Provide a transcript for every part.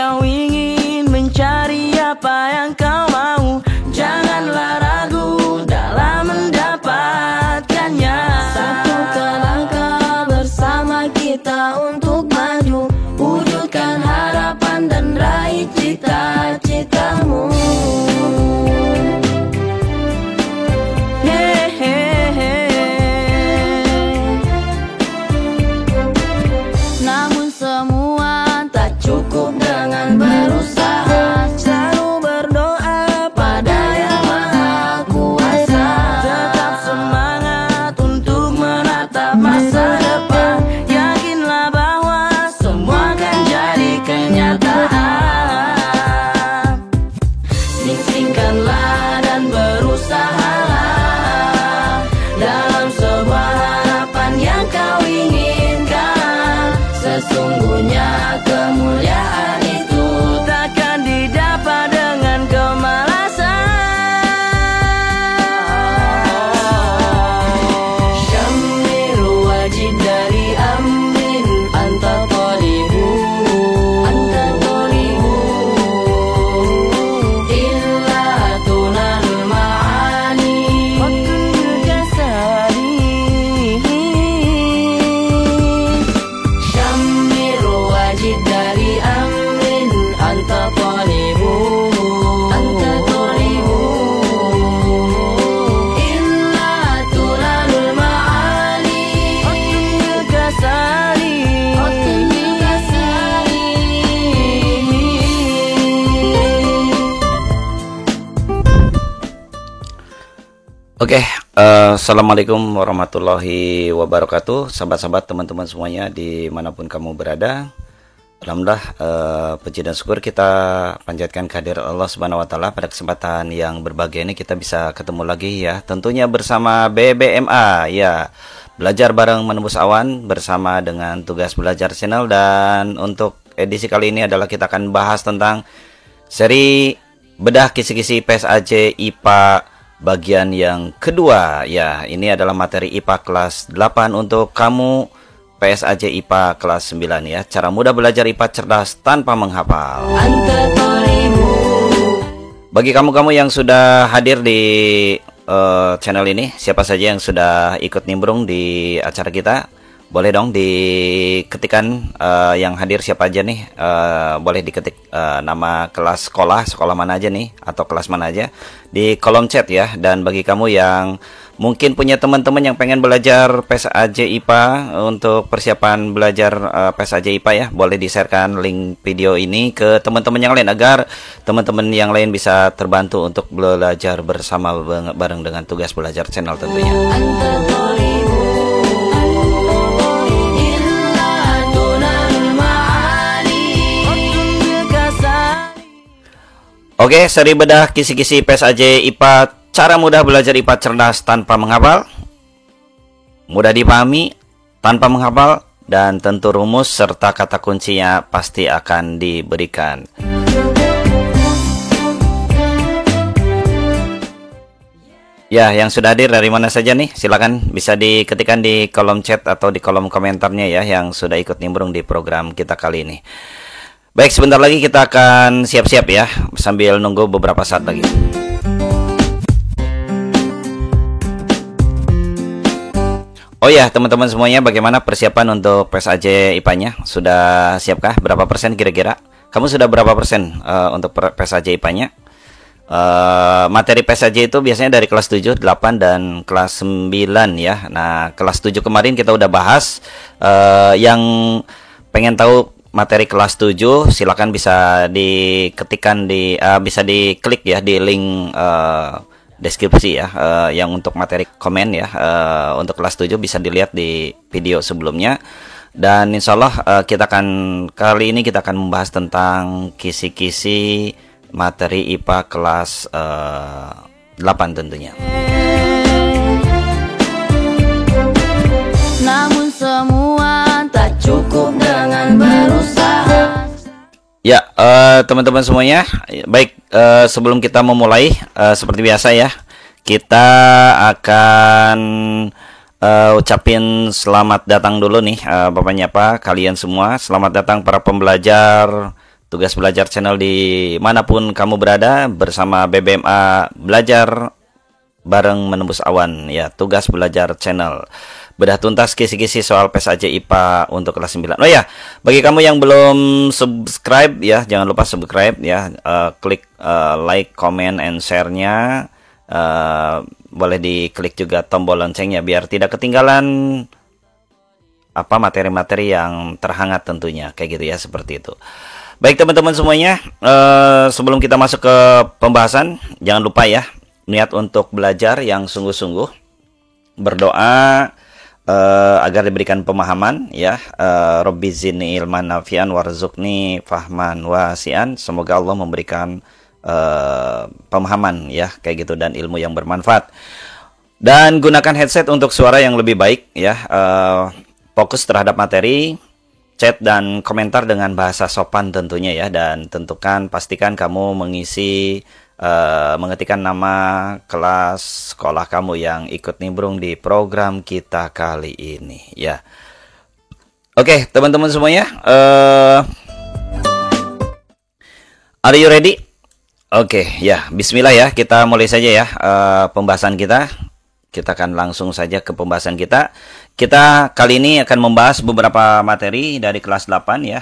kau ingin mencari apa yang kau mau, janganlah ragu dalam mendapatkannya. Satukan langkah bersama kita untuk maju, wujudkan harapan dan raih cita-citamu. Namun semua tak cukup dengan berusaha, Selalu berdoa pada Yang Maha Kuasa. tetap semangat untuk menatap masa depan. Yakinlah bahwa semua akan jadi kenyataan. Sing-singkanlah dan berusahalah dalam sebuah harapan yang kau inginkan. Sesungguhnya kemuliaan itu Takkan didapat dengan kemalasan. Syamiru wajib dari amrin anta talibu, anta talibu illa tunal ma'ani. Syamiru wajib dari amrin anta talibu, anta talibu illa tunal ma'ani. Oke, assalamualaikum warahmatullahi wabarakatuh, sahabat-sahabat, teman-teman semuanya dimanapun kamu berada. Alhamdulillah, puji dan syukur kita panjatkan kehadirat Allah Subhanahu Wa Taala. Pada kesempatan yang berbahagia ini kita bisa ketemu lagi ya, tentunya bersama BBMA ya, belajar bareng menembus awan bersama dengan Tugas Belajar Channel. Dan untuk edisi kali ini adalah kita akan bahas tentang seri bedah kisi-kisi PSAJ IPA bagian yang kedua ya. Ini adalah materi IPA kelas 8 untuk kamu PSAJ IPA kelas 9 ya. Cara mudah belajar IPA cerdas tanpa menghafal. Anta talibu. Bagi kamu-kamu yang sudah hadir di channel ini, siapa saja yang sudah ikut nimbrung di acara kita, boleh dong diketikkan yang hadir siapa aja nih. Boleh diketik nama kelas sekolah mana aja nih, atau kelas mana aja di kolom chat ya. Dan bagi kamu yang mungkin punya teman-teman yang pengen belajar PSAJ IPA untuk persiapan belajar PSAJ IPA ya, boleh di-sharekan link video ini ke teman-teman yang lain agar teman-teman yang lain bisa terbantu untuk belajar bersama bareng dengan Tugas Belajar Channel tentunya. Anta talibu illa tunal ma'ani. Oke, seri bedah kisi-kisi PSAJ IPA, cara mudah belajar IPA cerdas tanpa menghafal, mudah dipahami tanpa menghafal, dan tentu rumus serta kata kuncinya pasti akan diberikan. Ya, yang sudah hadir dari mana saja nih? Silakan bisa diketikkan di kolom chat atau di kolom komentarnya ya, yang sudah ikut nimbrung di program kita kali ini. Baik, sebentar lagi kita akan siap-siap ya, sambil nunggu beberapa saat lagi. Oh ya, teman-teman semuanya, bagaimana persiapan untuk PSAJ IPA-nya? Sudah siapkah? Berapa persen kira-kira? Kamu sudah berapa persen untuk PSAJ IPA-nya? Materi PSAJ itu biasanya dari kelas 7, 8, dan kelas 9 ya. Nah, kelas 7 kemarin kita udah bahas. Yang pengen tahu materi kelas 7, silakan bisa diketikkan bisa diklik ya di link deskripsi ya, yang untuk materi komen ya. Untuk kelas 7 bisa dilihat di video sebelumnya. Dan insya Allah kali ini kita akan membahas tentang kisi-kisi materi IPA kelas 8 tentunya. Namun semua tak cukup dengan berusaha. Ya, teman-teman semuanya, baik, sebelum kita memulai, seperti biasa ya, kita akan ucapin selamat datang dulu nih, Bapak Nyapa, kalian semua. Selamat datang para pembelajar Tugas Belajar Channel dimanapun kamu berada bersama BBMA Belajar bareng menembus awan ya. Tugas Belajar Channel bedah tuntas kisi-kisi soal PES AJ IPA untuk kelas 9. Oh ya, bagi kamu yang belum subscribe ya, jangan lupa subscribe ya. Klik like, comment, and share-nya. Boleh diklik juga tombol loncengnya biar tidak ketinggalan apa materi-materi yang terhangat tentunya, kayak gitu ya, seperti itu. Baik teman-teman semuanya, sebelum kita masuk ke pembahasan, jangan lupa ya, niat untuk belajar yang sungguh-sungguh, berdoa agar diberikan pemahaman ya. Rabbi zidni ilman nafi'an warzuqni fahman wasi'an. Semoga Allah memberikan pemahaman ya, kayak gitu, dan ilmu yang bermanfaat. Dan gunakan headset untuk suara yang lebih baik ya. Fokus terhadap materi, chat dan komentar dengan bahasa sopan tentunya ya, dan pastikan kamu mengisi mengetikkan nama kelas sekolah kamu yang ikut nimbrung di program kita kali ini ya. Oke, teman-teman semuanya, are you ready? Oke, ya, bismillah ya, kita mulai saja ya pembahasan kita. Kita akan langsung saja ke pembahasan kita. Kita kali ini akan membahas beberapa materi dari kelas 8 ya,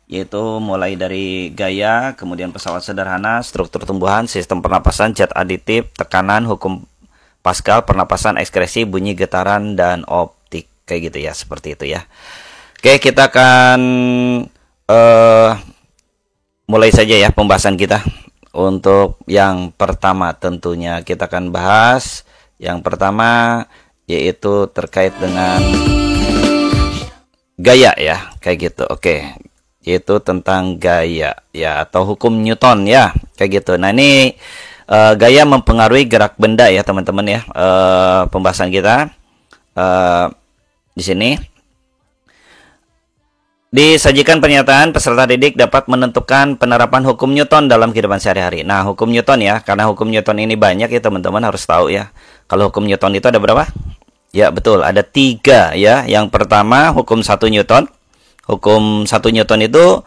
yaitu mulai dari gaya, kemudian pesawat sederhana, struktur tumbuhan, sistem pernapasan, zat aditif, tekanan, hukum Pascal, pernapasan, ekskresi, bunyi, getaran, dan optik, kayak gitu ya, seperti itu ya. Oke, kita akan mulai saja ya pembahasan kita. Untuk yang pertama tentunya kita akan bahas yang pertama, yaitu terkait dengan gaya ya, kayak gitu. Oke, yaitu tentang gaya ya, atau hukum Newton ya, kayak gitu. Nah ini gaya mempengaruhi gerak benda ya teman-teman ya. Pembahasan kita di sini disajikan pernyataan peserta didik dapat menentukan penerapan hukum Newton dalam kehidupan sehari-hari. Nah, hukum Newton ya, karena hukum Newton ini banyak ya teman-teman, harus tahu ya. Kalau hukum Newton itu ada berapa? Ya betul, ada 3 ya. Yang pertama hukum 1 Newton. Hukum 1 Newton itu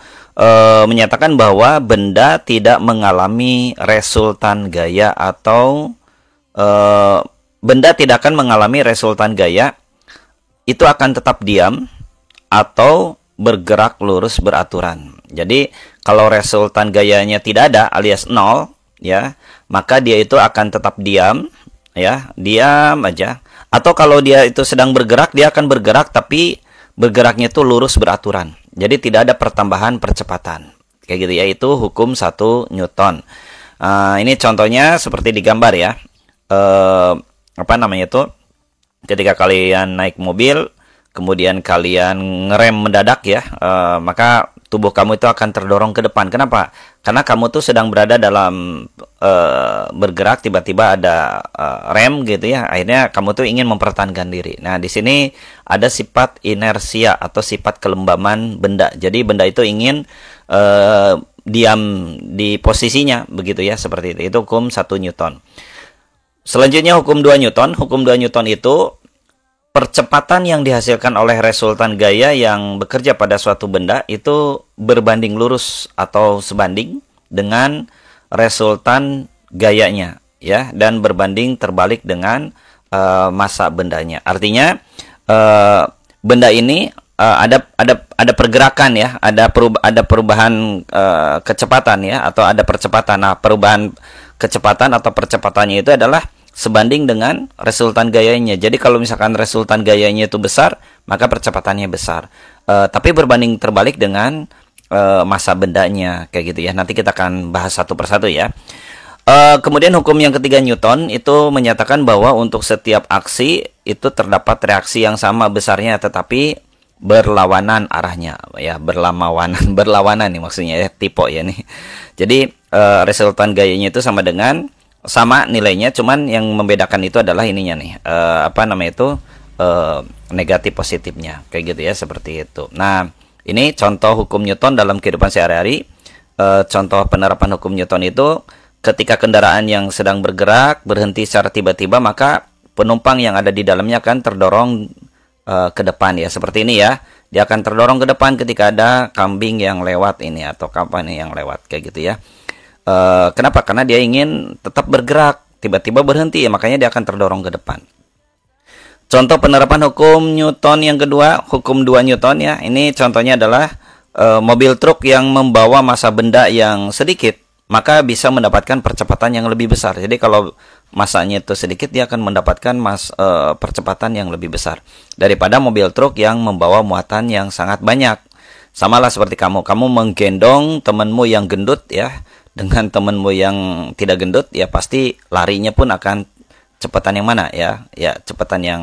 menyatakan bahwa benda tidak mengalami resultan gaya, atau benda tidak akan mengalami resultan gaya, itu akan tetap diam atau bergerak lurus beraturan. Jadi kalau resultan gayanya tidak ada alias 0 ya, maka dia itu akan tetap diam ya, diam aja. Atau kalau dia itu sedang bergerak, dia akan bergerak tapi bergeraknya itu lurus beraturan. Jadi tidak ada pertambahan percepatan. Kayak gitu ya, itu hukum 1 Newton. Ini contohnya seperti digambar ya. Apa namanya itu? Ketika kalian naik mobil, kemudian kalian ngerem mendadak ya, maka tubuh kamu itu akan terdorong ke depan. Kenapa? Karena kamu tuh sedang berada dalam bergerak, tiba-tiba ada rem gitu ya. Akhirnya kamu tuh ingin mempertahankan diri. Nah, di sini ada sifat inersia atau sifat kelembaman benda. Jadi benda itu ingin diam di posisinya begitu ya, seperti itu. Itu hukum 1 Newton. Selanjutnya hukum 2 Newton. Hukum 2 Newton itu percepatan yang dihasilkan oleh resultan gaya yang bekerja pada suatu benda itu berbanding lurus atau sebanding dengan resultan gayanya ya, dan berbanding terbalik dengan massa bendanya. Artinya benda ini ada pergerakan ya, ada perubahan kecepatan ya, atau ada percepatan. Nah, perubahan kecepatan atau percepatannya itu adalah sebanding dengan resultan gayanya. Jadi kalau misalkan resultan gayanya itu besar, maka percepatannya besar. Tapi berbanding terbalik dengan massa bendanya, kayak gitu ya. Nanti kita akan bahas satu persatu ya. Kemudian hukum yang ketiga Newton itu menyatakan bahwa untuk setiap aksi itu terdapat reaksi yang sama besarnya, tetapi berlawanan arahnya ya, berlawanan nih maksudnya ya, tipe ya nih. Jadi resultan gayanya itu sama nilainya, cuman yang membedakan itu adalah ininya nih, apa namanya itu, negatif positifnya, kayak gitu ya, seperti itu. Nah, ini contoh hukum Newton dalam kehidupan sehari-hari. Contoh penerapan hukum Newton itu ketika kendaraan yang sedang bergerak berhenti secara tiba-tiba, maka penumpang yang ada di dalamnya akan terdorong ke depan ya, seperti ini ya. dia akan terdorong ke depan ketika ada kambing yang lewat ini atau kapan yang lewat kayak gitu ya. Kenapa? Karena dia ingin tetap bergerak, tiba-tiba berhenti ya, makanya dia akan terdorong ke depan. Contoh penerapan hukum Newton yang kedua, hukum 2 Newton ya. Ini contohnya adalah mobil truk yang membawa massa benda yang sedikit, maka bisa mendapatkan percepatan yang lebih besar. Jadi kalau masanya itu sedikit, dia akan mendapatkan percepatan yang lebih besar daripada mobil truk yang membawa muatan yang sangat banyak. Samalah seperti kamu menggendong temanmu yang gendut ya, dengan temanmu yang tidak gendut ya, pasti larinya pun akan cepatan yang mana ya? Ya, cepatan yang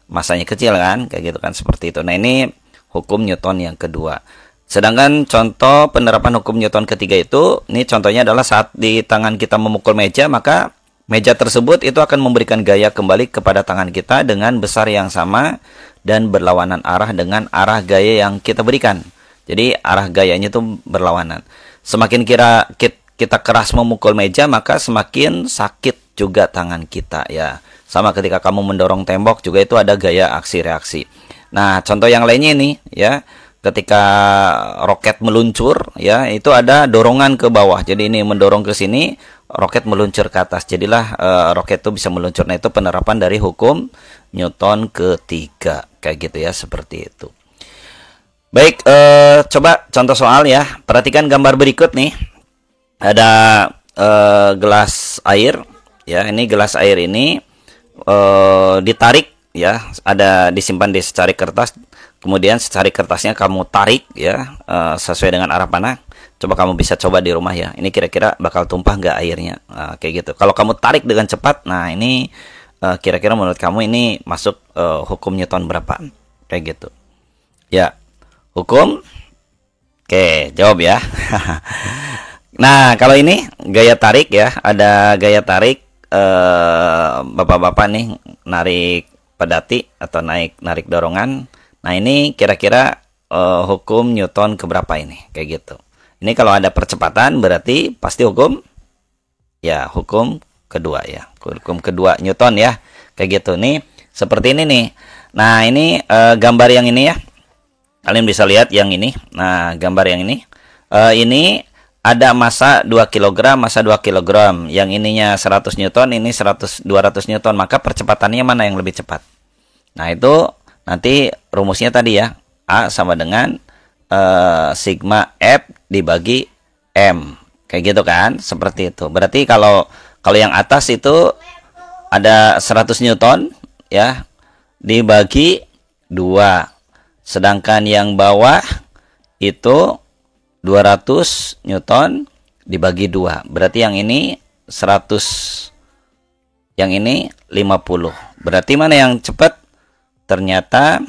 masanya kecil kan, kayak gitu kan, seperti itu. Nah, ini hukum Newton yang kedua. Sedangkan contoh penerapan hukum Newton ketiga itu, ini contohnya adalah saat di tangan kita memukul meja, maka meja tersebut itu akan memberikan gaya kembali kepada tangan kita dengan besar yang sama dan berlawanan arah dengan arah gaya yang kita berikan. Jadi arah gayanya itu berlawanan. Semakin kita keras memukul meja, maka semakin sakit juga tangan kita ya. Sama ketika kamu mendorong tembok juga itu ada gaya aksi reaksi. Nah, contoh yang lainnya ini ya, ketika roket meluncur ya, itu ada dorongan ke bawah. Jadi ini mendorong ke sini, roket meluncur ke atas. Jadilah roket itu bisa meluncur. Nah, itu penerapan dari hukum Newton ketiga kayak gitu ya, seperti itu. Baik, coba contoh soal ya. Perhatikan gambar berikut nih. Ada gelas air ya, ini gelas air ini ditarik ya, ada disimpan di secari kertas, kemudian secari kertasnya kamu tarik ya, sesuai dengan arah panah. Coba kamu bisa coba di rumah ya, ini kira-kira bakal tumpah nggak airnya, kayak gitu. Kalau kamu tarik dengan cepat, nah ini kira-kira menurut kamu ini masuk hukum Newton berapa, kayak gitu ya. Hukum, oke, jawab ya. Nah, kalau ini gaya tarik ya, ada gaya tarik, bapak-bapak nih narik pedati atau narik dorongan. Nah, ini kira-kira hukum Newton keberapa ini, kayak gitu. Ini kalau ada percepatan berarti pasti hukum kedua ya, hukum kedua Newton ya, kayak gitu. Nih seperti ini nih. Nah, ini gambar yang ini ya, kalian bisa lihat yang ini. Nah, gambar yang ini, ini ada massa 2 kg, massa 2 kg. Yang ininya 100 Newton, ini 200 Newton. Maka percepatannya mana yang lebih cepat? Nah, itu nanti rumusnya tadi ya. A sama dengan sigma F dibagi M. Kayak gitu kan? Seperti itu. Berarti kalau yang atas itu ada 100 Newton ya, dibagi 2. Sedangkan yang bawah itu 200 Newton dibagi 2. Berarti yang ini 100, yang ini 50. Berarti mana yang cepat? Ternyata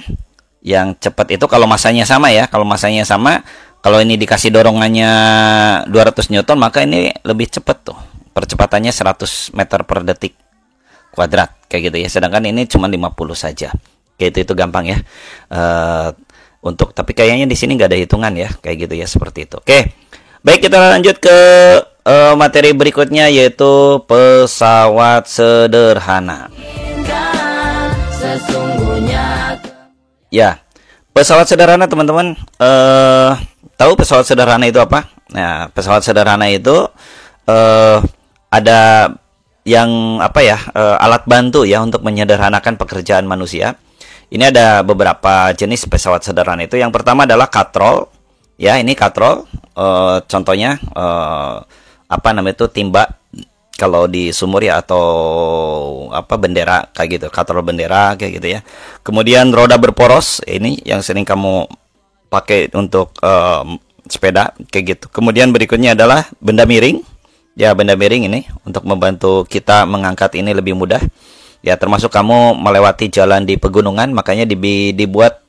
yang cepat itu kalau masanya sama ya. Kalau masanya sama, kalau ini dikasih dorongannya 200 Newton, maka ini lebih cepat tuh. Percepatannya 100 meter per detik kuadrat kayak gitu ya. Sedangkan ini cuma 50 saja. Kayak itu gampang ya. Tapi kayaknya di sini nggak ada hitungan ya, kayak gitu ya, seperti itu. Oke, baik, kita lanjut ke materi berikutnya, yaitu pesawat sederhana. Ya, pesawat sederhana teman-teman. Tahu pesawat sederhana itu apa? Nah, pesawat sederhana itu ada yang apa ya, alat bantu ya untuk menyederhanakan pekerjaan manusia. Ini ada beberapa jenis pesawat sederhana itu. Yang pertama adalah katrol. Ya, ini katrol. Contohnya apa namanya itu, timba kalau di sumur ya, atau apa, bendera kayak gitu. Katrol bendera kayak gitu ya. Kemudian roda berporos, ini yang sering kamu pakai untuk sepeda kayak gitu. Kemudian berikutnya adalah benda miring. Ya, benda miring ini untuk membantu kita mengangkat ini lebih mudah. Ya, termasuk kamu melewati jalan di pegunungan, makanya dibuat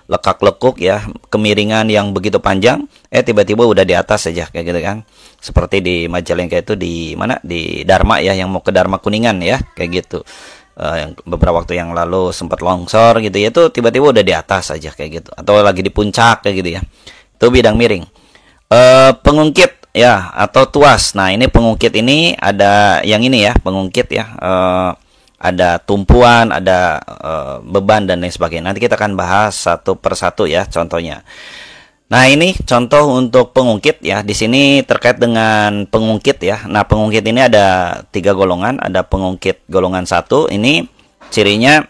lekak-lekuk ya, kemiringan yang begitu panjang, tiba-tiba udah di atas saja kayak gitu kan. Seperti di Majalengka itu, di mana, di Dharma ya, yang mau ke Dharma Kuningan ya, kayak gitu. Yang beberapa waktu yang lalu sempat longsor gitu ya, itu tiba-tiba udah di atas saja kayak gitu. Atau lagi di puncak kayak gitu ya. Itu bidang miring. Pengungkit ya, atau tuas. Nah, ini pengungkit ini ada yang ini ya, pengungkit ya. ada tumpuan, ada beban dan lain sebagainya. Nanti kita akan bahas satu persatu ya contohnya. Nah, ini contoh untuk pengungkit ya. Di sini terkait dengan pengungkit ya. Nah, pengungkit ini ada 3 golongan. Ada pengungkit golongan 1. Ini cirinya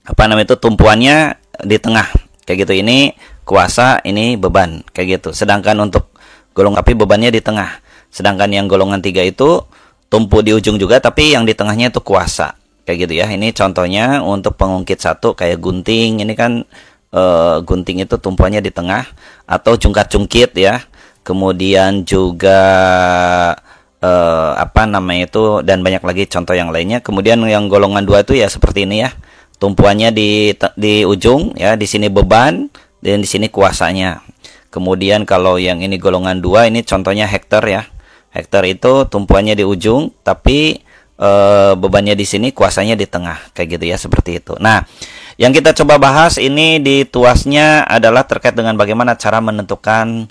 apa namanya itu, tumpuannya di tengah. Kayak gitu. Ini kuasa, ini beban. Kayak gitu. Sedangkan untuk golongan api bebannya di tengah. Sedangkan yang golongan 3 itu tumpu di ujung juga, tapi yang di tengahnya itu kuasa. Kayak gitu ya. Ini contohnya untuk pengungkit 1 kayak gunting. Ini kan gunting itu tumpuannya di tengah, atau cungkat-cungkit ya. Kemudian juga apa namanya itu, dan banyak lagi contoh yang lainnya. Kemudian yang golongan 2 itu ya seperti ini ya. Tumpuannya di ujung ya, di sini beban dan di sini kuasanya. Kemudian kalau yang ini golongan 2, ini contohnya hektar ya. Hektar itu tumpuannya di ujung, tapi bebannya di sini, kuasanya di tengah. Kayak gitu ya, seperti itu. Nah, yang kita coba bahas ini di tuasnya adalah terkait dengan bagaimana cara menentukan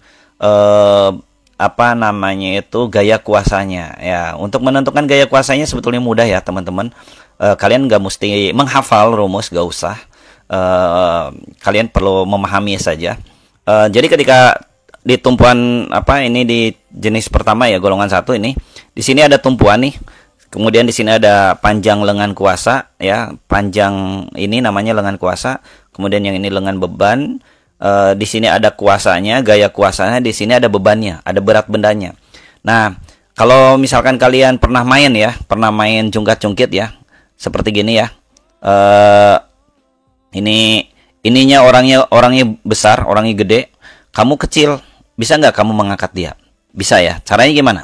apa namanya itu, gaya kuasanya ya. Untuk menentukan gaya kuasanya sebetulnya mudah ya teman-teman. Kalian nggak mesti menghafal rumus, nggak usah. Kalian perlu memahami saja. Jadi ketika di tumpuan apa ini, di jenis pertama ya, golongan 1 ini, di sini ada tumpuan nih. Kemudian di sini ada panjang lengan kuasa ya, panjang ini namanya lengan kuasa. Kemudian yang ini lengan beban. Di sini ada kuasanya, gaya kuasanya. Di sini ada bebannya, ada berat bendanya. Nah, kalau misalkan kalian pernah main ya, pernah main jungkat-jungkit ya, seperti gini ya. Ininya orangnya besar, orangnya gede. Kamu kecil, bisa nggak kamu mengangkat dia? Bisa ya. Caranya gimana?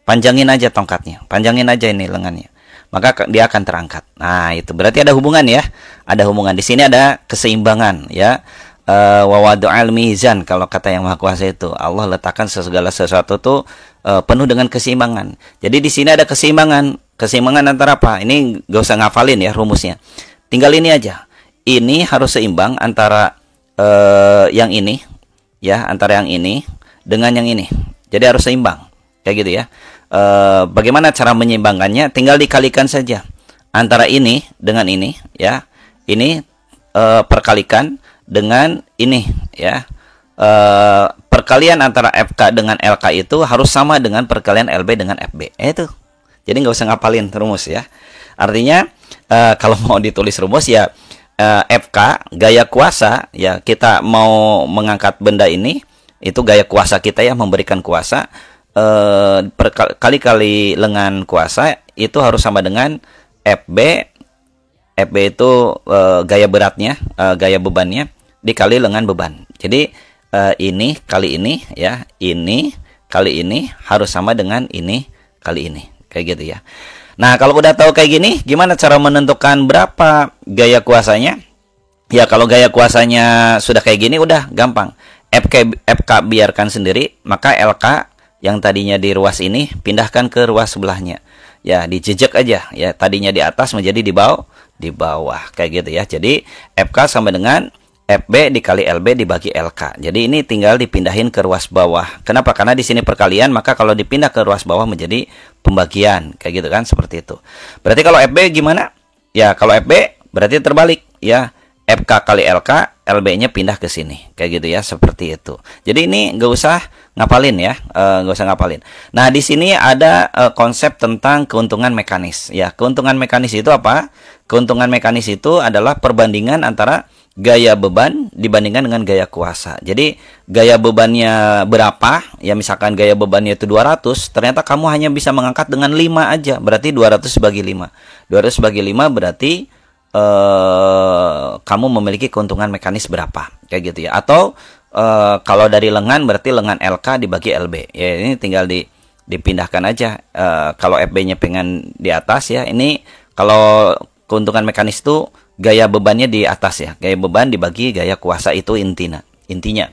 Panjangin aja tongkatnya, panjangin aja ini lengannya, maka dia akan terangkat. Nah, itu berarti ada hubungan ya, ada hubungan. Di sini ada keseimbangan ya. Wa wadu'al mizan, kalau kata yang Maha Kuasa itu, Allah letakkan segala sesuatu tuh penuh dengan keseimbangan. Jadi di sini ada keseimbangan. Keseimbangan antara apa? Ini gak usah ngafalin ya rumusnya. Tinggal ini aja. Ini harus seimbang antara yang ini ya, antara yang ini dengan yang ini. Jadi harus seimbang. Kayak gitu ya. Bagaimana cara menyeimbangkannya? Tinggal dikalikan saja antara ini dengan ini ya. Ini perkalikan dengan ini ya. Perkalian antara FK dengan LK itu harus sama dengan perkalian LB dengan FB. Itu. Jadi nggak usah ngapalin rumus ya. Artinya kalau mau ditulis rumus ya, FK gaya kuasa ya, kita mau mengangkat benda ini, itu gaya kuasa kita ya, memberikan kuasa. Kali-kali lengan kuasa itu harus sama dengan FB. FB itu gaya beratnya, gaya bebannya, dikali lengan beban. Jadi ini kali ini ya, ini kali ini harus sama dengan ini kali ini. Kayak gitu ya. Nah, kalau udah tahu kayak gini, gimana cara menentukan berapa gaya kuasanya? Ya, kalau gaya kuasanya sudah kayak gini, udah gampang. FK biarkan sendiri, maka LK yang tadinya di ruas ini pindahkan ke ruas sebelahnya. Ya, dijejek aja ya, tadinya di atas menjadi di bawah kayak gitu ya. Jadi FK sama dengan FB dikali LB dibagi LK. Jadi ini tinggal dipindahin ke ruas bawah. Kenapa? Karena di sini perkalian, maka kalau dipindah ke ruas bawah menjadi pembagian kayak gitu kan, seperti itu. Berarti kalau FB gimana? Ya, kalau FB berarti terbalik ya. FK kali LK, LB-nya pindah ke sini. Kayak gitu ya, seperti itu. Jadi ini nggak usah ngapalin ya, nggak usah ngapalin. Nah, di sini ada konsep tentang keuntungan mekanis. Ya, keuntungan mekanis itu apa? Keuntungan mekanis itu adalah perbandingan antara gaya beban dibandingkan dengan gaya kuasa. Jadi, gaya bebannya berapa? Ya, misalkan gaya bebannya itu 200, ternyata kamu hanya bisa mengangkat dengan 5 aja. Berarti 200 bagi 5. 200 bagi 5 berarti kamu memiliki keuntungan mekanis berapa, kayak gitu ya. Atau kalau dari lengan berarti lengan LK dibagi LB ya, ini tinggal dipindahkan aja. Kalau FB-nya pengen di atas ya, ini kalau keuntungan mekanis itu gaya bebannya di atas ya, gaya beban dibagi gaya kuasa, itu intinya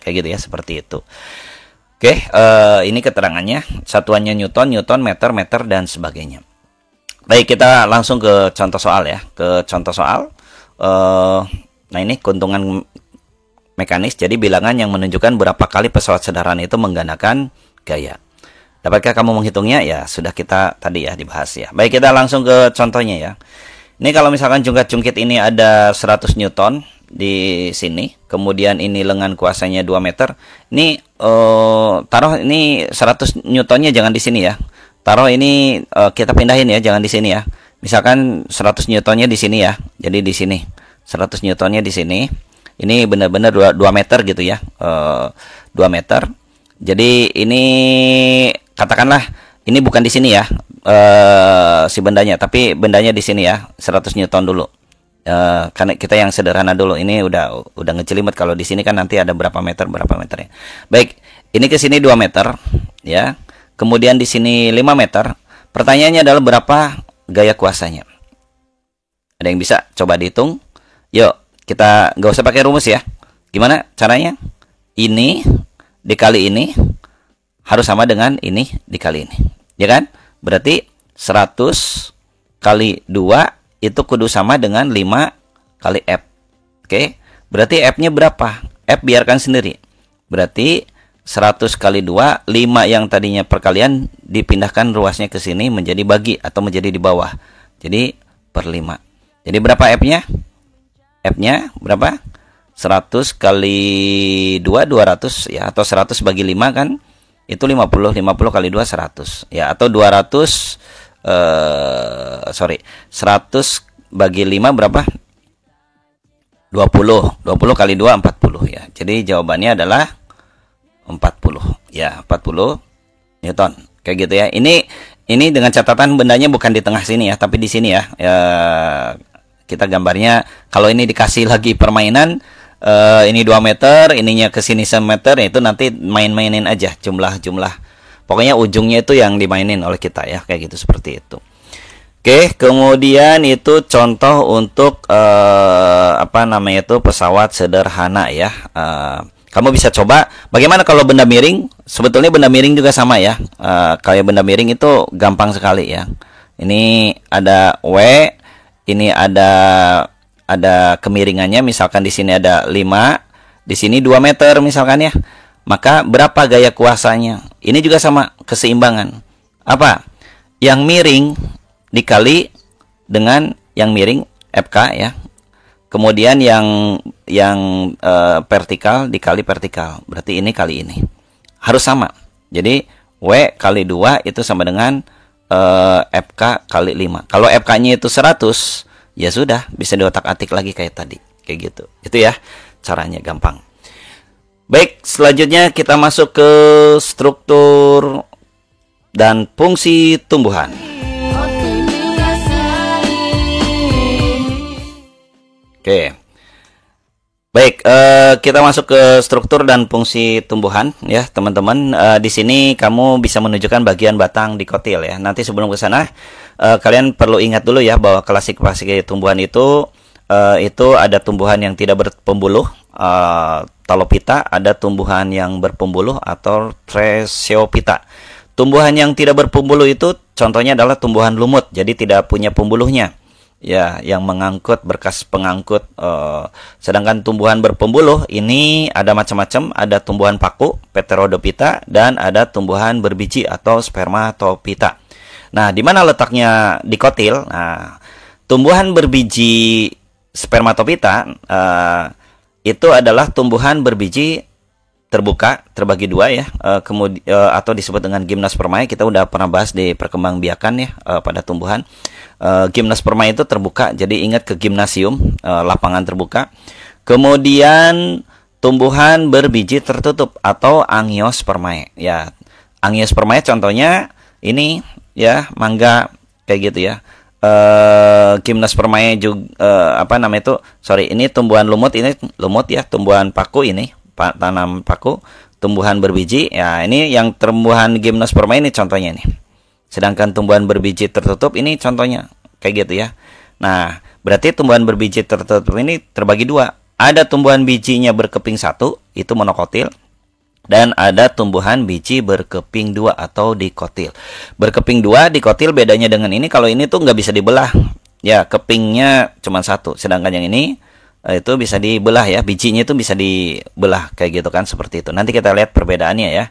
kayak gitu ya, seperti itu. Oke, ini keterangannya, satuannya Newton, meter dan sebagainya. Baik, kita langsung ke contoh soal ya. Ke contoh soal. Nah, ini keuntungan mekanis. Jadi bilangan yang menunjukkan berapa kali pesawat sederhana itu menggandakan gaya. Dapatkah kamu menghitungnya? Ya, sudah kita tadi ya dibahas ya. Baik, kita langsung ke contohnya ya. Ini kalau misalkan jungkat-jungkit ini ada 100 Newton di sini, kemudian ini lengan kuasanya 2 meter. Ini taruh ini 100 Newtonnya jangan di sini ya. Taruh ini kita pindahin ya, jangan di sini ya. Misalkan 100 Newtonnya di sini ya. Jadi di sini 100 Newtonnya di sini. Ini benar-benar 2 meter gitu ya. 2 meter. Jadi ini katakanlah ini bukan di sini ya. Si bendanya, tapi bendanya di sini ya, 100 Newton dulu. Karena kita yang sederhana dulu. Ini udah ngejelimet. Kalau di sini kan nanti ada berapa meter ya. Baik, ini ke sini 2 meter ya. Kemudian di sini 5 meter. Pertanyaannya adalah berapa gaya kuasanya? Ada yang bisa coba dihitung? Yuk, kita nggak usah pakai rumus ya. Gimana caranya? Ini dikali ini harus sama dengan ini dikali ini. Ya kan? Berarti 100 kali 2 itu kudu sama dengan 5 kali F. Oke? Berarti F-nya berapa? F biarkan sendiri. Berarti 100 kali 2, 5 yang tadinya perkalian dipindahkan ruasnya ke sini menjadi bagi atau menjadi di bawah. Jadi per 5. Jadi berapa F-nya? F-nya berapa? 100 kali 2, 200 ya. Atau 100 bagi 5 kan? Itu 50 kali 2 100 ya, atau 100 bagi 5 berapa? 20 kali 2 40 ya. Jadi jawabannya adalah 40 ya, 40 Newton kayak gitu ya. Ini dengan catatan bendanya bukan di tengah sini ya, tapi di sini ya. Kita gambarnya kalau ini dikasih lagi permainan, ini 2 meter, ininya ke sini 1 meter, itu nanti main-mainin aja jumlah. Pokoknya ujungnya itu yang dimainin oleh kita ya, kayak gitu, seperti itu. Oke, kemudian itu contoh untuk pesawat sederhana ya. Kamu bisa coba bagaimana kalau benda miring. Sebetulnya benda miring juga sama ya. Kayak benda miring itu gampang sekali ya. Ini ada W, ini ada kemiringannya, misalkan di sini ada 5, di sini 2 meter misalkan ya. Maka berapa gaya kuasanya? Ini juga sama, keseimbangan. Apa? Yang miring dikali dengan yang miring FK ya. Kemudian yang vertikal dikali vertikal. Berarti ini kali ini. Harus sama. Jadi W kali 2 itu sama dengan FK kali 5. Kalau FK-nya itu 100, ya sudah, bisa diotak-atik lagi kayak tadi. Kayak gitu. Itu ya, caranya gampang. Baik, selanjutnya kita masuk ke struktur dan fungsi tumbuhan. Oke. Baik, kita masuk ke struktur dan fungsi tumbuhan ya, teman-teman. Di sini kamu bisa menunjukkan bagian batang dikotil ya. Nanti sebelum ke sana, kalian perlu ingat dulu ya bahwa klasifikasi tumbuhan itu ada tumbuhan yang tidak berpembuluh, Talophyta, ada tumbuhan yang berpembuluh atau Thraseophyta. Tumbuhan yang tidak berpembuluh itu contohnya adalah tumbuhan lumut, jadi tidak punya pembuluhnya. Ya, yang mengangkut berkas pengangkut. Sedangkan tumbuhan berpembuluh ini ada macam-macam, ada tumbuhan paku, Pteridophyta, dan ada tumbuhan berbiji atau Spermatophyta. Nah, di mana letaknya dikotil? Nah, tumbuhan berbiji Spermatophyta itu adalah tumbuhan berbiji terbuka, terbagi 2 ya, atau disebut dengan gimnospermae. Kita udah pernah bahas di perkembangbiakan ya pada tumbuhan. Gimnospermae itu terbuka, jadi ingat ke gimnasium, lapangan terbuka. Kemudian tumbuhan berbiji tertutup atau angiospermae. Ya, angiospermae contohnya ini ya, mangga kayak gitu ya. Gimnospermae juga ini tumbuhan lumut, ini lumut ya, tumbuhan paku ini, tanam paku, tumbuhan berbiji. Ya, ini yang tumbuhan gimnospermae ini contohnya ini. Sedangkan tumbuhan berbiji tertutup ini contohnya kayak gitu ya. Nah, berarti tumbuhan berbiji tertutup ini terbagi 2. Ada tumbuhan bijinya berkeping 1, itu monokotil. Dan ada tumbuhan biji berkeping 2 atau dikotil. Berkeping 2, dikotil bedanya dengan ini, kalau ini tuh nggak bisa dibelah. Ya, kepingnya cuma 1. Sedangkan yang ini itu bisa dibelah ya. Bijinya itu bisa dibelah kayak gitu kan, seperti itu. Nanti kita lihat perbedaannya ya.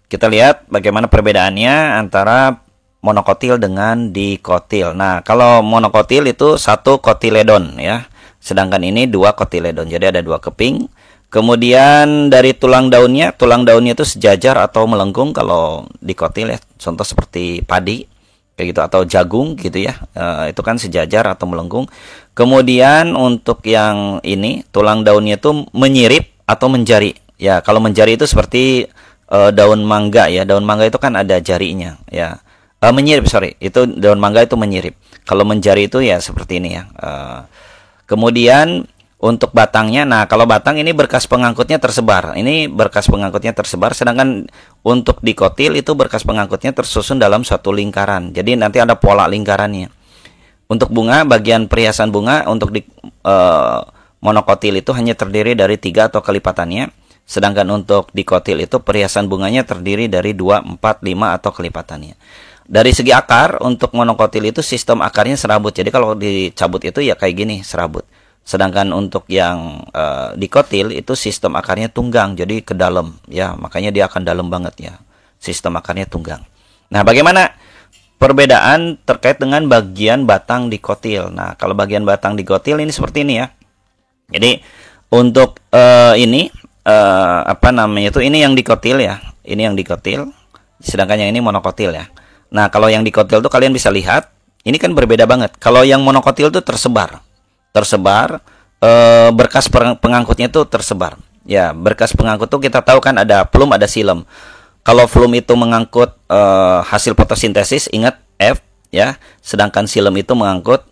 Kita lihat bagaimana perbedaannya antara monokotil dengan dikotil. Nah, kalau monokotil itu satu kotiledon ya. Sedangkan ini dua kotiledon. Jadi ada dua keping. Kemudian dari tulang daunnya itu sejajar atau melengkung kalau dikotil ya. Contoh seperti padi kayak gitu atau jagung gitu ya. Itu kan sejajar atau melengkung. Kemudian untuk yang ini tulang daunnya itu menyirip atau menjari. Ya, kalau menjari itu seperti daun mangga ya. Daun mangga itu kan ada jarinya ya. Menyirip, sorry. Itu daun mangga itu menyirip. Kalau menjari itu ya seperti ini ya. Kemudian untuk batangnya, nah kalau batang ini berkas pengangkutnya tersebar. Ini berkas pengangkutnya tersebar, sedangkan untuk dikotil itu berkas pengangkutnya tersusun dalam suatu lingkaran. Jadi nanti ada pola lingkarannya. Untuk bunga, bagian perhiasan bunga untuk di monokotil itu hanya terdiri dari 3 atau kelipatannya. Sedangkan untuk dikotil itu perhiasan bunganya terdiri dari 2, 4, 5 atau kelipatannya. Dari segi akar, untuk monokotil itu sistem akarnya serabut. Jadi kalau dicabut itu ya kayak gini, serabut. Sedangkan untuk yang dikotil itu sistem akarnya tunggang, jadi ke dalam ya, makanya dia akan dalam banget ya. Sistem akarnya tunggang. Nah, bagaimana perbedaan terkait dengan bagian batang dikotil? Nah, kalau bagian batang dikotil ini seperti ini ya. Jadi untuk ini apa namanya itu, ini yang dikotil ya. Ini yang dikotil, sedangkan yang ini monokotil ya. Nah, kalau yang dikotil tuh kalian bisa lihat, ini kan berbeda banget. Kalau yang monokotil tuh tersebar, berkas pengangkutnya itu tersebar. Ya, berkas pengangkut tuh kita tahu kan ada flum, ada silem. Kalau flum itu mengangkut hasil fotosintesis, ingat F ya. Sedangkan silem itu mengangkut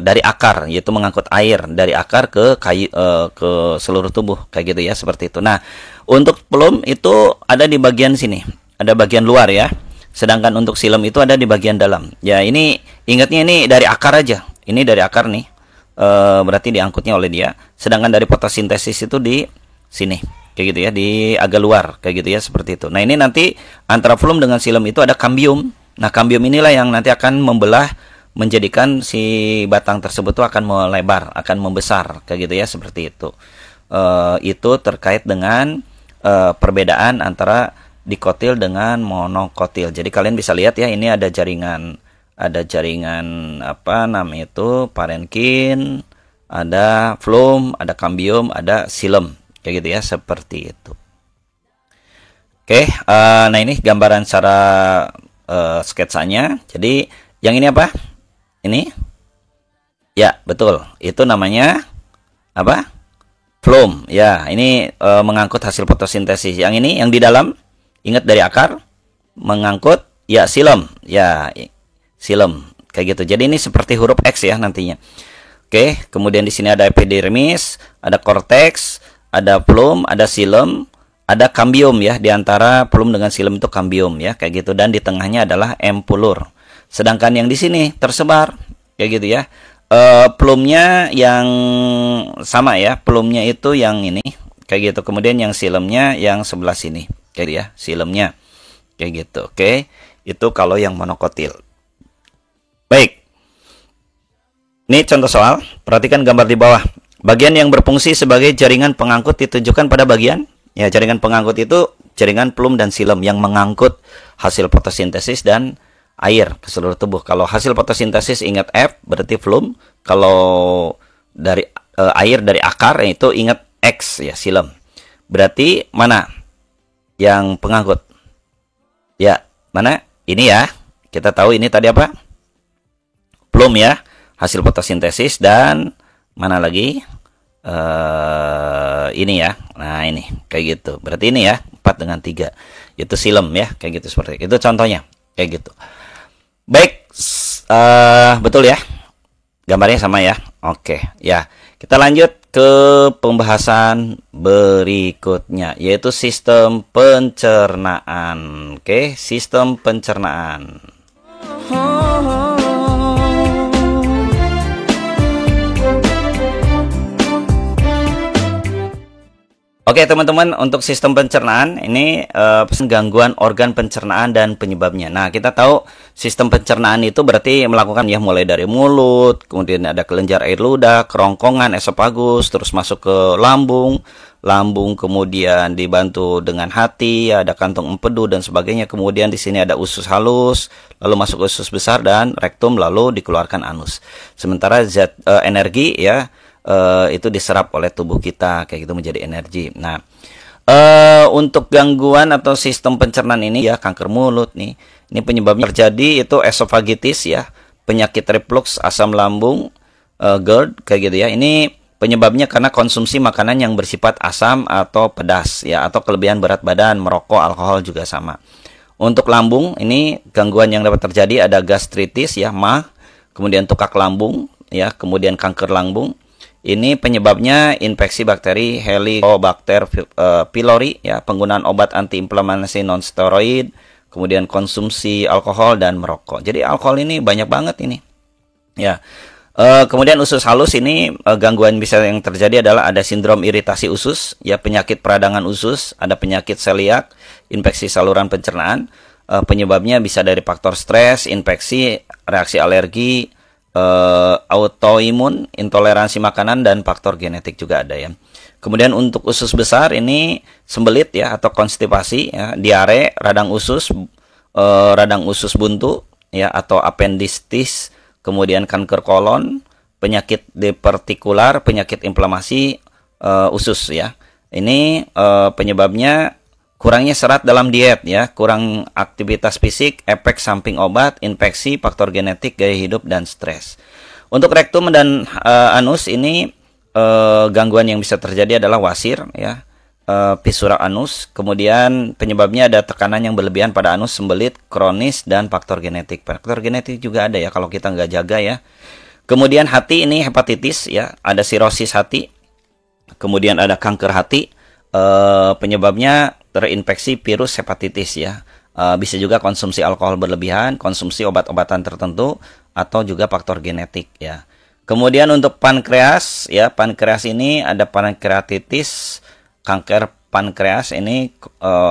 dari akar, yaitu mengangkut air dari akar ke kayu, ke seluruh tubuh kayak gitu ya, seperti itu. Nah, untuk flum itu ada di bagian sini, ada bagian luar ya. Sedangkan untuk silem itu ada di bagian dalam. Ya, ini ingatnya ini dari akar aja. Ini dari akar nih. Berarti diangkutnya oleh dia. Sedangkan dari fotosintesis itu di sini kayak gitu ya, di agak luar kayak gitu ya, seperti itu. Nah, ini nanti antara flum dengan silem itu ada kambium. Nah, kambium inilah yang nanti akan membelah, menjadikan si batang tersebut tuh akan melebar, akan membesar kayak gitu ya, seperti itu. Itu terkait dengan perbedaan antara dikotil dengan monokotil. Jadi kalian bisa lihat ya, ini ada jaringan apa namanya itu, parenkin, ada flum, ada kambium, ada silem kayak gitu ya, seperti itu. Oke, nah ini gambaran secara sketsanya. Jadi yang ini apa? Ini ya, betul, itu namanya apa? Flum ya. Ini mengangkut hasil fotosintesis. Yang ini yang di dalam, ingat dari akar, mengangkut ya silem ya, silem kayak gitu. Jadi ini seperti huruf X ya nantinya. Oke, kemudian di sini ada epidermis, ada korteks, ada flum, ada silem, ada kambium ya. Di antara flum dengan silem itu kambium ya, kayak gitu. Dan di tengahnya adalah empulur. Sedangkan yang di sini tersebar kayak gitu ya. Flumnya yang sama ya, flumnya itu yang ini kayak gitu. Kemudian yang silemnya yang sebelah sini kayak ya, silemnya kayak gitu. Oke, itu kalau yang monokotil. Baik, ini contoh soal. Perhatikan gambar di bawah. Bagian yang berfungsi sebagai jaringan pengangkut ditujukan pada bagian ya, jaringan pengangkut itu jaringan flum dan silem yang mengangkut hasil fotosintesis dan air ke seluruh tubuh. Kalau hasil fotosintesis ingat F, berarti flum. Kalau dari air dari akar itu ingat X ya, silem. Berarti mana yang pengangkut? Ya, mana? Ini ya. Kita tahu ini tadi apa? Flum ya, hasil fotosintesis, dan mana lagi? Ini ya. Nah, ini kayak gitu. Berarti ini ya, 4 dengan 3. Itu silem ya, kayak gitu, seperti itu. Itu contohnya kayak gitu. Baik, betul ya. Gambarnya sama ya. Oke, ya. Kita lanjut ke pembahasan berikutnya, yaitu sistem pencernaan. Oke, sistem pencernaan. Oke teman-teman, untuk sistem pencernaan ini gangguan organ pencernaan dan penyebabnya. Nah, kita tahu sistem pencernaan itu berarti melakukan ya mulai dari mulut, kemudian ada kelenjar air ludah, kerongkongan, esofagus, terus masuk ke lambung, kemudian dibantu dengan hati, ada kantung empedu dan sebagainya. Kemudian di sini ada usus halus, lalu masuk usus besar dan rektum, lalu dikeluarkan anus. Sementara zat energi ya itu diserap oleh tubuh kita kayak gitu menjadi energi. Nah, untuk gangguan atau sistem pencernaan ini ya kanker mulut nih, ini penyebabnya terjadi itu esofagitis ya, penyakit reflux asam lambung, GERD kayak gitu ya. Ini penyebabnya karena konsumsi makanan yang bersifat asam atau pedas ya, atau kelebihan berat badan, merokok, alkohol juga sama. Untuk lambung ini gangguan yang dapat terjadi ada gastritis ya, MAH, kemudian tukak lambung ya, kemudian kanker lambung. Ini penyebabnya infeksi bakteri Helicobacter pylori ya, penggunaan obat antiinflamasi non-steroid, kemudian konsumsi alkohol dan merokok. Jadi alkohol ini banyak banget ini. Ya. Kemudian usus halus ini gangguan bisa yang terjadi adalah ada sindrom iritasi usus, ya penyakit peradangan usus, ada penyakit seliak, infeksi saluran pencernaan. Penyebabnya bisa dari faktor stres, infeksi, reaksi alergi, autoimun, intoleransi makanan dan faktor genetik juga ada ya. Kemudian untuk usus besar ini sembelit ya atau konstipasi ya, diare, radang usus buntu ya atau appendicitis, kemudian kanker kolon, penyakit divertikular, penyakit inflamasi usus ya. Ini penyebabnya kurangnya serat dalam diet ya, kurang aktivitas fisik, efek samping obat, infeksi, faktor genetik, gaya hidup dan stres. Untuk rektum dan anus ini gangguan yang bisa terjadi adalah wasir ya, fisura anus, kemudian penyebabnya ada tekanan yang berlebihan pada anus, sembelit, kronis dan faktor genetik. Faktor genetik juga ada ya kalau kita nggak jaga ya. Kemudian hati ini hepatitis ya, ada sirosis hati. Kemudian ada kanker hati, penyebabnya terinfeksi virus hepatitis ya. Bisa juga konsumsi alkohol berlebihan, konsumsi obat-obatan tertentu, atau juga faktor genetik ya. Kemudian untuk pankreas ya, pankreas ini ada pankreatitis, kanker pankreas ini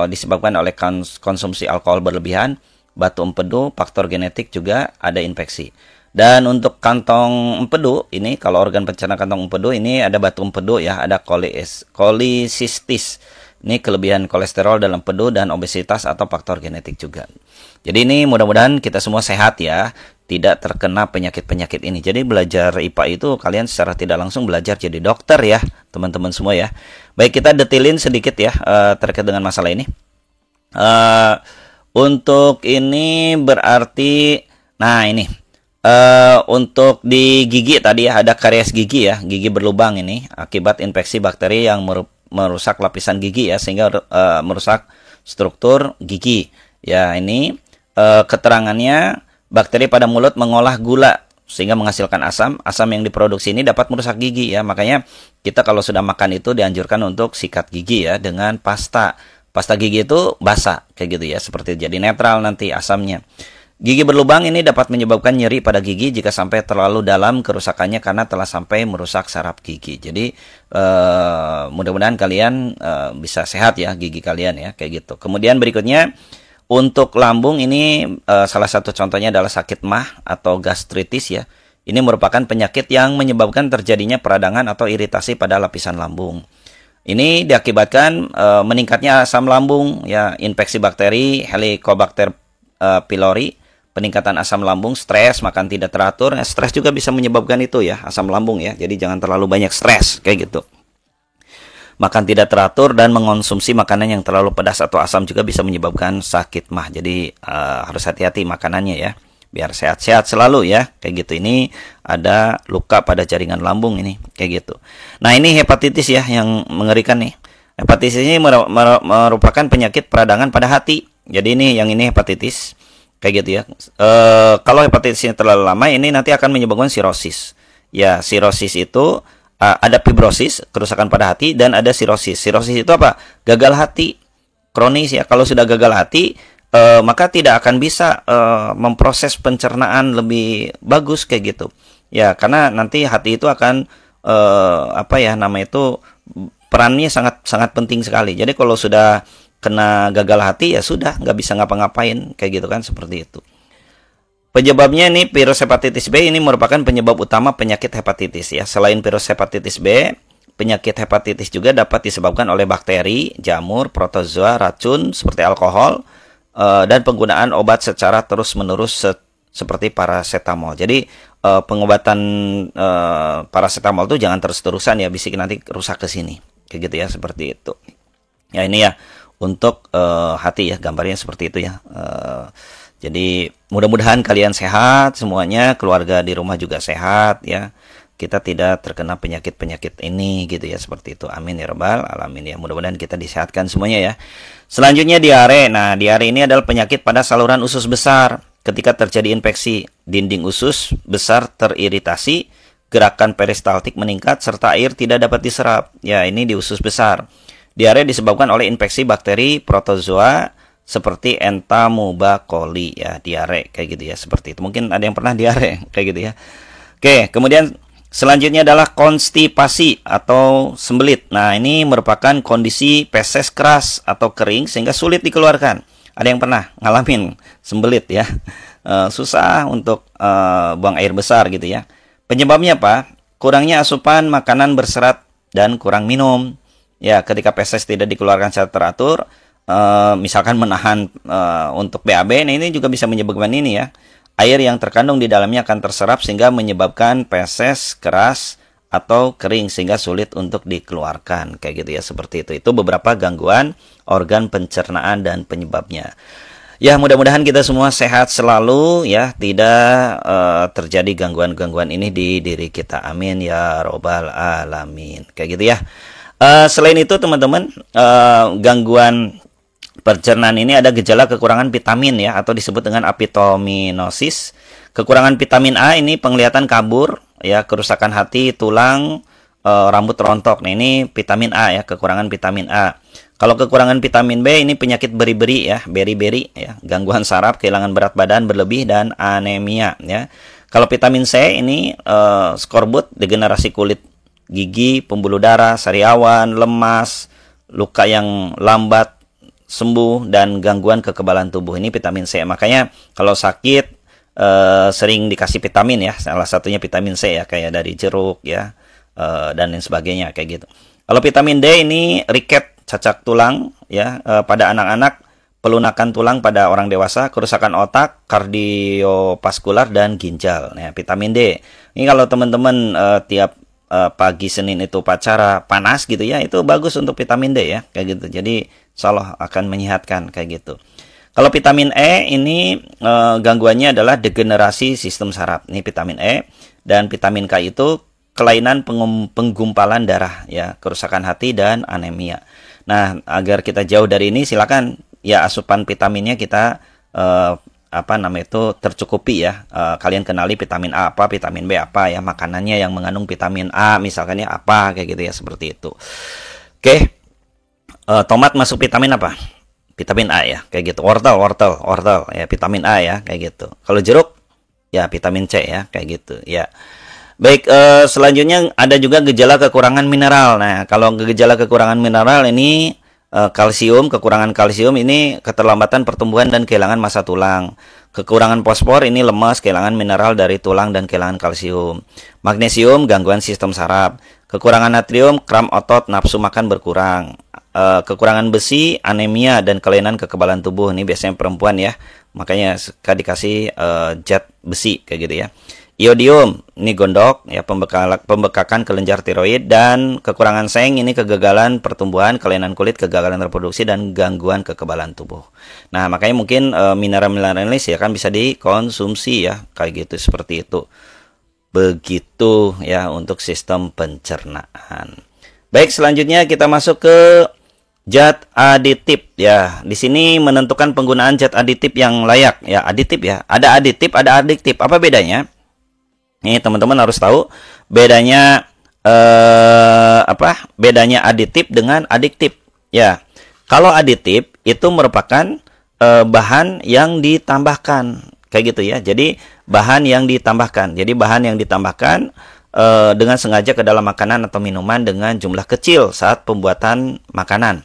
disebabkan oleh konsumsi alkohol berlebihan, batu empedu, faktor genetik juga ada infeksi. Dan untuk kantong empedu ini, kalau organ pencernaan kantong empedu ini ada batu empedu ya, ada kolisistis. Ini kelebihan kolesterol dalam empedu dan obesitas atau faktor genetik juga. Jadi ini mudah-mudahan kita semua sehat ya, tidak terkena penyakit-penyakit ini. Jadi belajar IPA itu kalian secara tidak langsung belajar jadi dokter ya, teman-teman semua ya. Baik, kita detailin sedikit ya terkait dengan masalah ini. Untuk ini berarti, nah ini untuk di gigi tadi ya, ada karies gigi ya, gigi berlubang ini akibat infeksi bakteri yang merusak lapisan gigi ya, sehingga merusak struktur gigi ya. Ini keterangannya bakteri pada mulut mengolah gula sehingga menghasilkan asam yang diproduksi ini dapat merusak gigi ya. Makanya kita kalau sudah makan itu dianjurkan untuk sikat gigi ya dengan pasta gigi itu basah kayak gitu ya, seperti jadi netral nanti asamnya. Gigi berlubang ini dapat menyebabkan nyeri pada gigi jika sampai terlalu dalam kerusakannya karena telah sampai merusak saraf gigi. Jadi mudah-mudahan kalian bisa sehat ya gigi kalian ya, kayak gitu. Kemudian berikutnya untuk lambung ini salah satu contohnya adalah sakit MAH atau gastritis ya. Ini merupakan penyakit yang menyebabkan terjadinya peradangan atau iritasi pada lapisan lambung. Ini diakibatkan meningkatnya asam lambung ya, infeksi bakteri Helicobacter pylori, peningkatan asam lambung, stres, makan tidak teratur. Nah, stres juga bisa menyebabkan itu ya, asam lambung ya. Jadi jangan terlalu banyak stres kayak gitu. Makan tidak teratur dan mengonsumsi makanan yang terlalu pedas atau asam juga bisa menyebabkan sakit MAH. Jadi harus hati-hati makanannya ya, biar sehat-sehat selalu ya, kayak gitu. Ini ada luka pada jaringan lambung ini, kayak gitu. Nah, ini hepatitis ya yang mengerikan nih. Hepatitis ini merupakan penyakit peradangan pada hati. Jadi ini hepatitis kayak gitu ya. Kalau hepatitisnya terlalu lama ini nanti akan menyebabkan sirosis. Ya, sirosis itu ada fibrosis, kerusakan pada hati, dan ada sirosis. Sirosis itu apa? Gagal hati kronis ya. Kalau sudah gagal hati, maka tidak akan bisa memproses pencernaan lebih bagus kayak gitu. Ya, karena nanti hati itu akan perannya sangat sangat penting sekali. Jadi kalau sudah kena gagal hati ya sudah nggak bisa ngapa-ngapain kayak gitu kan, seperti itu. Penyebabnya ini virus hepatitis B ini merupakan penyebab utama penyakit hepatitis ya. Selain virus hepatitis B, penyakit hepatitis juga dapat disebabkan oleh bakteri, jamur, protozoa, racun seperti alkohol, dan penggunaan obat secara terus-menerus seperti paracetamol. Jadi pengobatan paracetamol itu jangan terus-terusan ya, bisik nanti rusak ke sini. Kayak gitu ya, seperti itu. Ya ini ya untuk hati ya, gambarnya seperti itu ya. Jadi mudah-mudahan kalian sehat semuanya, keluarga di rumah juga sehat ya. Kita tidak terkena penyakit-penyakit ini gitu ya, seperti itu. Amin ya rabbal alamin ya. Mudah-mudahan kita disehatkan semuanya ya. Selanjutnya diare. Nah, diare ini adalah penyakit pada saluran usus besar. Ketika terjadi infeksi, dinding usus besar teriritasi, gerakan peristaltik meningkat, serta air tidak dapat diserap. Ya, ini di usus besar. Diare disebabkan oleh infeksi bakteri protozoa seperti Entamoeba-coli ya, diare kayak gitu ya, seperti itu. Mungkin ada yang pernah diare kayak gitu ya. Oke, kemudian selanjutnya adalah konstipasi atau sembelit. Nah, ini merupakan kondisi feses keras atau kering sehingga sulit dikeluarkan. Ada yang pernah ngalamin sembelit ya, susah untuk buang air besar gitu ya. Penyebabnya apa? Kurangnya asupan makanan berserat dan kurang minum. Ya, ketika feses tidak dikeluarkan secara teratur, misalkan menahan untuk BAB, nah ini juga bisa menyebabkan ini ya. Air yang terkandung di dalamnya akan terserap sehingga menyebabkan feses keras atau kering sehingga sulit untuk dikeluarkan. Kayak gitu ya, seperti itu. Itu beberapa gangguan organ pencernaan dan penyebabnya. Ya, mudah-mudahan kita semua sehat selalu ya, tidak terjadi gangguan-gangguan ini di diri kita. Amin ya robbal alamin. Kayak gitu ya. Selain itu teman-teman, gangguan pencernaan ini ada gejala kekurangan vitamin ya, atau disebut dengan apitominosis. Kekurangan vitamin A ini penglihatan kabur ya, kerusakan hati, tulang, rambut rontok. Nah, ini vitamin A ya, kekurangan vitamin A. Kalau kekurangan vitamin B ini penyakit beri-beri ya, beri-beri ya, gangguan saraf, kehilangan berat badan berlebih dan anemia ya. Kalau vitamin C ini skorbut, degenerasi kulit gigi, pembuluh darah, sariawan, lemas, luka yang lambat sembuh dan gangguan kekebalan tubuh. Ini vitamin C. Makanya kalau sakit sering dikasih vitamin ya, salah satunya vitamin C ya, kayak dari jeruk ya, dan lain sebagainya kayak gitu. Kalau vitamin D ini riket, cacat tulang ya, pada anak-anak, pelunakan tulang pada orang dewasa, kerusakan otak, kardiovaskular dan ginjal. Nah, vitamin D ini kalau teman-teman tiap pagi Senin itu upacara panas gitu ya, itu bagus untuk vitamin D ya, kayak gitu. Jadi insyaallah akan menyehatkan kayak gitu. Kalau vitamin E ini gangguannya adalah degenerasi sistem saraf. Ini vitamin E. Dan vitamin K itu kelainan penggumpalan darah ya, kerusakan hati dan anemia. Nah, agar kita jauh dari ini, silakan ya asupan vitaminnya kita tercukupi ya. Kalian kenali vitamin A apa, vitamin B apa ya, makanannya yang mengandung vitamin A misalkan ya apa, kayak gitu ya, seperti itu. Oke. Tomat masuk vitamin apa? Vitamin A ya, kayak gitu. Wortel ya, vitamin A ya, kayak gitu. Kalau jeruk ya vitamin C ya, kayak gitu ya. Baik, selanjutnya ada juga gejala kekurangan mineral. Nah, kalau gejala kekurangan mineral ini kalsium, kekurangan kalsium ini keterlambatan pertumbuhan dan kehilangan massa tulang. Kekurangan fosfor ini lemas, kehilangan mineral dari tulang dan kehilangan kalsium. Magnesium, gangguan sistem saraf. Kekurangan natrium, kram otot, nafsu makan berkurang. Kekurangan besi, anemia dan kelainan kekebalan tubuh. Ini biasanya perempuan ya, makanya suka dikasih zat besi kayak gitu ya. Iodium, ini gondok ya, pembekakan kelenjar tiroid. Dan kekurangan seng ini kegagalan pertumbuhan, kelainan kulit, kegagalan reproduksi dan gangguan kekebalan tubuh. Nah, makanya mungkin mineral-mineral ini ya kan bisa dikonsumsi ya, kayak gitu, seperti itu. Begitu ya untuk sistem pencernaan. Baik, selanjutnya kita masuk ke zat aditif ya. Di sini menentukan penggunaan zat aditif yang layak ya. Aditif ya, ada aditif, ada adiktif. Apa bedanya? Nih teman-teman harus tahu bedanya bedanya aditif dengan adiktif ya. Kalau aditif itu merupakan bahan yang ditambahkan kayak gitu ya. Jadi bahan yang ditambahkan. Jadi bahan yang ditambahkan dengan sengaja ke dalam makanan atau minuman dengan jumlah kecil saat pembuatan makanan.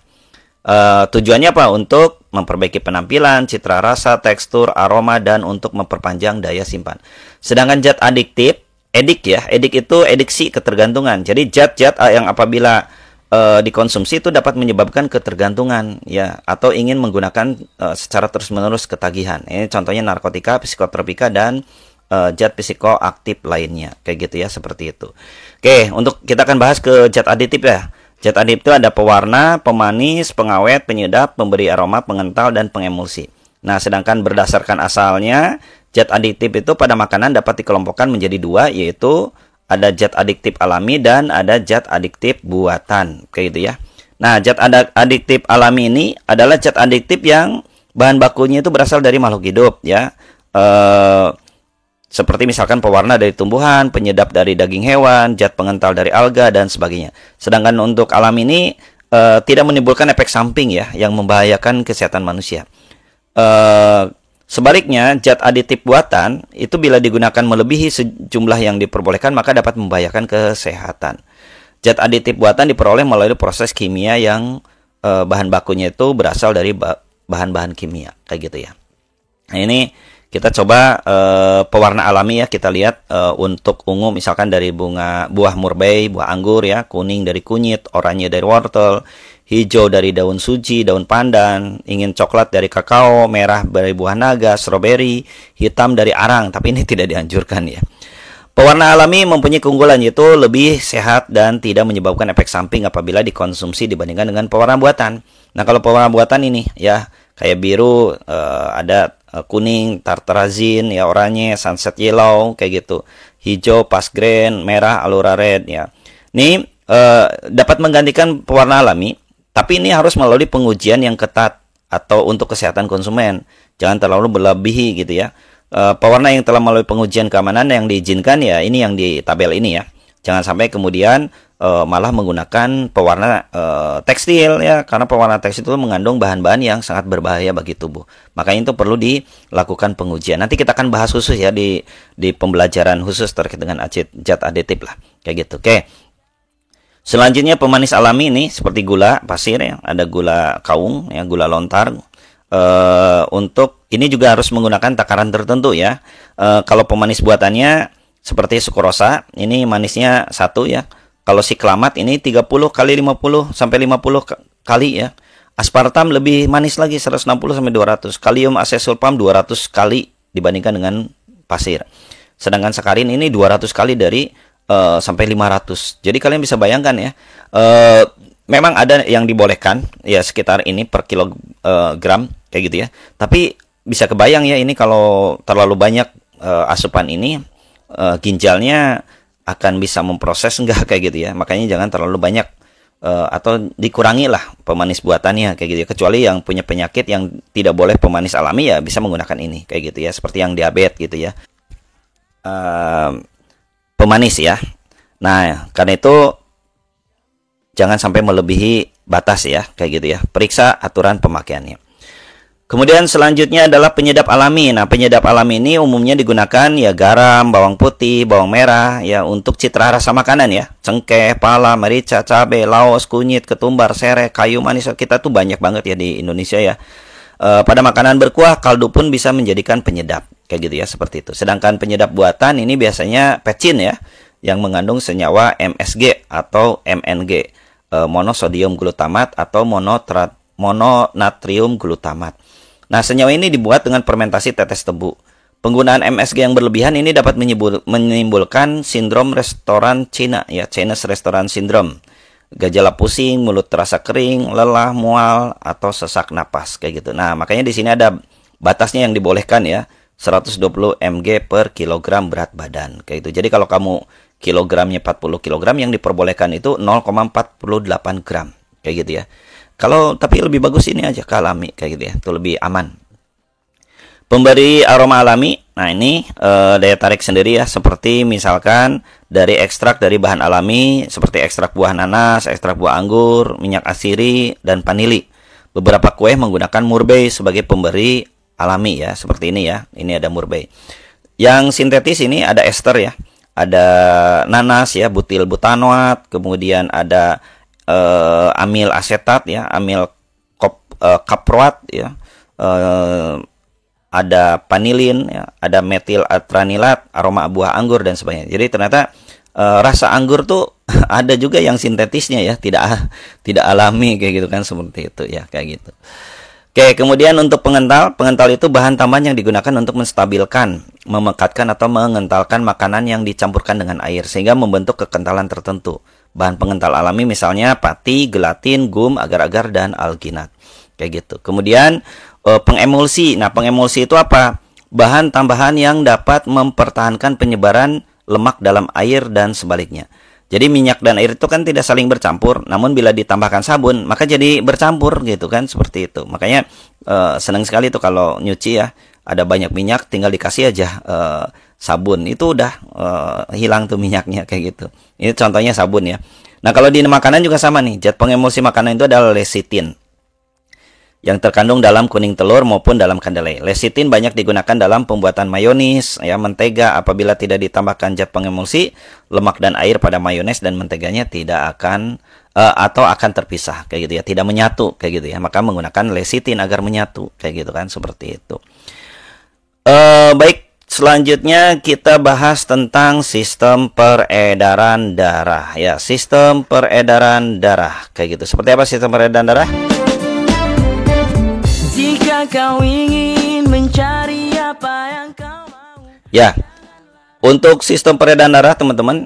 Tujuannya apa? Untuk memperbaiki penampilan, citra rasa, tekstur, aroma, dan untuk memperpanjang daya simpan. Sedangkan zat adiktif, edik itu ediksi, ketergantungan. Jadi zat-zat yang apabila dikonsumsi itu dapat menyebabkan ketergantungan, ya, atau ingin menggunakan secara terus-menerus ketagihan. Ini contohnya narkotika, psikotropika, dan zat psikoaktif lainnya, kayak gitu ya, seperti itu. Oke, untuk kita akan bahas ke zat aditif ya. Zat aditif itu ada pewarna, pemanis, pengawet, penyedap, pemberi aroma, pengental, dan pengemulsi. Nah, sedangkan berdasarkan asalnya, zat aditif itu pada makanan dapat dikelompokkan menjadi dua, yaitu ada zat adiktif alami dan ada zat adiktif buatan, kayak gitu ya. Nah, zat adiktif alami ini adalah zat adiktif yang bahan bakunya itu berasal dari makhluk hidup, ya. Seperti misalkan pewarna dari tumbuhan, penyedap dari daging hewan, zat pengental dari alga, dan sebagainya. Sedangkan untuk alam ini tidak menimbulkan efek samping ya, yang membahayakan kesehatan manusia. Sebaliknya, zat aditif buatan itu bila digunakan melebihi sejumlah yang diperbolehkan, maka dapat membahayakan kesehatan. Zat aditif buatan diperoleh melalui proses kimia yang bahan bakunya itu berasal dari bahan-bahan kimia, kayak gitu ya. Nah, ini kita coba pewarna alami ya, kita lihat untuk ungu misalkan dari buah murbei, buah anggur ya, kuning dari kunyit, oranye dari wortel, hijau dari daun suji, daun pandan, ingin coklat dari kakao, merah dari buah naga, stroberi, hitam dari arang, tapi ini tidak dianjurkan ya. Pewarna alami mempunyai keunggulan yaitu lebih sehat dan tidak menyebabkan efek samping apabila dikonsumsi dibandingkan dengan pewarna buatan. Nah, kalau pewarna buatan ini ya, kayak biru, ada kuning, tartarazin, ya, oranye, sunset yellow, kayak gitu. Hijau, pasgreen, merah, alura red ya. Ini dapat menggantikan pewarna alami, tapi ini harus melalui pengujian yang ketat atau untuk kesehatan konsumen. Jangan terlalu berlebihi gitu ya. Pewarna yang telah melalui pengujian keamanan yang diizinkan ya, ini yang di tabel ini ya. Jangan sampai kemudian malah menggunakan pewarna tekstil ya, karena pewarna tekstil itu mengandung bahan-bahan yang sangat berbahaya bagi tubuh. Makanya itu perlu dilakukan pengujian. Nanti kita akan bahas khusus ya di pembelajaran khusus terkait dengan zat aditif lah, kayak gitu. Oke. Selanjutnya pemanis alami ini seperti gula pasir ya, ada gula kaung ya, gula lontar. Untuk ini juga harus menggunakan takaran tertentu ya. Kalau pemanis buatannya seperti sukrosa, ini manisnya 1 ya. Kalau siklamat ini 30 kali 50 sampai 50 kali ya. Aspartam lebih manis lagi 160 sampai 200. Kalium asesulfam 200 kali dibandingkan dengan pasir. Sedangkan sakarin ini 200 kali dari sampai 500. Jadi kalian bisa bayangkan ya. Memang ada yang dibolehkan ya sekitar ini per kilogram kayak gitu ya. Tapi bisa kebayang ya, ini kalau terlalu banyak asupan ini ginjalnya akan bisa memproses enggak kayak gitu ya. Makanya jangan terlalu banyak atau dikurangi lah pemanis buatannya kayak gitu ya. Kecuali yang punya penyakit yang tidak boleh pemanis alami ya bisa menggunakan ini kayak gitu ya. Seperti yang diabetes gitu ya. Pemanis ya. Nah, karena itu jangan sampai melebihi batas ya, kayak gitu ya. Periksa aturan pemakaiannya. Kemudian selanjutnya adalah penyedap alami. Nah, penyedap alami ini umumnya digunakan ya garam, bawang putih, bawang merah ya untuk citra rasa makanan ya. Cengkeh, pala, merica, cabai, laos, kunyit, ketumbar, sereh, kayu manis. Kita tuh banyak banget ya di Indonesia ya. Pada makanan berkuah, kaldu pun bisa menjadikan penyedap, kayak gitu ya, seperti itu. Sedangkan penyedap buatan ini biasanya pecin ya, yang mengandung senyawa MSG atau MNG, monosodium glutamat atau mononatrium glutamat. Nah, senyawa ini dibuat dengan fermentasi tetes tebu. Penggunaan MSG yang berlebihan ini dapat menimbulkan sindrom restoran Cina ya, Chinese Restaurant Syndrome. Gejala pusing, mulut terasa kering, lelah, mual, atau sesak napas kayak gitu. Nah, makanya di sini ada batasnya yang dibolehkan ya, 120 mg per kilogram berat badan kayak gitu. Jadi kalau kamu kilogramnya 40 kg, yang diperbolehkan itu 0,48 gram kayak gitu ya. Kalau tapi lebih bagus ini aja ke alami kayak gitu ya, itu lebih aman. Pemberi aroma alami, nah ini daya tarik sendiri ya, seperti misalkan dari ekstrak dari bahan alami seperti ekstrak buah nanas, ekstrak buah anggur, minyak asiri, dan vanili. Beberapa kue menggunakan murbei sebagai pemberi alami ya, seperti ini ya. Ini ada murbei. Yang sintetis ini ada ester ya. ada nanas ya, butil butanoat, kemudian ada amil asetat ya, amil kaproat ya, ada panilin ya, ada metil atranilat, aroma buah anggur dan sebagainya. Jadi ternyata rasa anggur tuh ada juga yang sintetisnya ya, tidak alami kayak gitu kan, seperti itu ya, kayak gitu. Oke, kemudian untuk pengental itu bahan tambahan yang digunakan untuk menstabilkan, memekatkan atau mengentalkan makanan yang dicampurkan dengan air sehingga membentuk kekentalan tertentu. Bahan pengental alami misalnya pati, gelatin, gum, agar-agar dan alginat. Kayak gitu. Kemudian pengemulsi. Nah, pengemulsi itu apa? Bahan tambahan yang dapat mempertahankan penyebaran lemak dalam air dan sebaliknya. Jadi minyak dan air itu kan tidak saling bercampur, namun bila ditambahkan sabun maka jadi bercampur gitu kan, seperti itu. Makanya senang sekali tuh kalau nyuci ya, ada banyak minyak tinggal dikasih aja sabun, itu udah hilang tuh minyaknya kayak gitu. Ini contohnya sabun ya. Nah, kalau di makanan juga sama nih, zat pengemulsi makanan itu adalah lecitin yang terkandung dalam kuning telur maupun dalam kedelai. Lecitin banyak digunakan dalam pembuatan mayonis, ya, mentega. Apabila tidak ditambahkan zat pengemulsi, lemak dan air pada mayones dan menteganya tidak akan atau akan terpisah, kayak gitu ya, tidak menyatu, kayak gitu ya. Maka menggunakan lecitin agar menyatu, kayak gitu kan, seperti itu. Baik, selanjutnya kita bahas tentang sistem peredaran darah, ya, sistem peredaran darah, kayak gitu. Seperti apa sistem peredaran darah? Jika kau ingin mencari apa yang kau mau. Ya, untuk sistem peredaran darah teman-teman,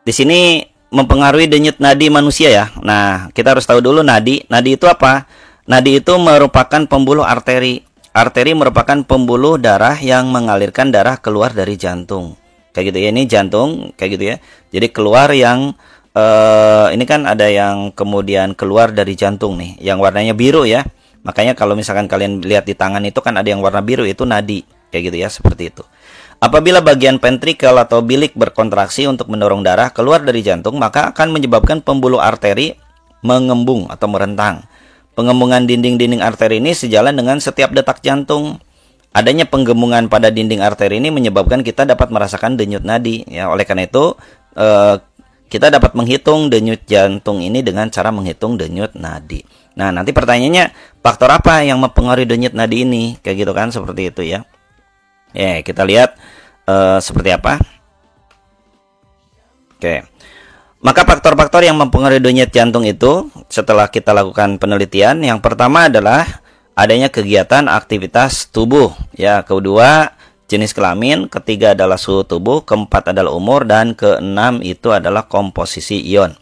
di sini mempengaruhi denyut nadi manusia ya. Nah, kita harus tahu dulu nadi. Nadi itu apa? Nadi itu merupakan pembuluh arteri. Arteri merupakan pembuluh darah yang mengalirkan darah keluar dari jantung. Kayak gitu ya, ini jantung, kayak gitu ya. Jadi keluar yang ini kan ada yang kemudian keluar dari jantung nih, yang warnanya biru ya. Makanya kalau misalkan kalian lihat di tangan itu kan ada yang warna biru, itu nadi, kayak gitu ya, seperti itu. Apabila bagian ventrikel atau bilik berkontraksi untuk mendorong darah keluar dari jantung, maka akan menyebabkan pembuluh arteri mengembung atau merentang. Pengembungan dinding-dinding arteri ini sejalan dengan setiap detak jantung. Adanya penggembungan pada dinding arteri ini menyebabkan kita dapat merasakan denyut nadi ya. Oleh karena itu kita dapat menghitung denyut jantung ini dengan cara menghitung denyut nadi. Nah, nanti pertanyaannya, faktor apa yang mempengaruhi denyut nadi ini? Kayak gitu kan, seperti itu ya. Ya, kita lihat seperti apa. Oke. Maka faktor-faktor yang mempengaruhi denyut jantung itu, setelah kita lakukan penelitian, yang pertama adalah adanya kegiatan aktivitas tubuh. Ya, kedua, jenis kelamin, ketiga adalah suhu tubuh, keempat adalah umur, dan keenam itu adalah komposisi ion.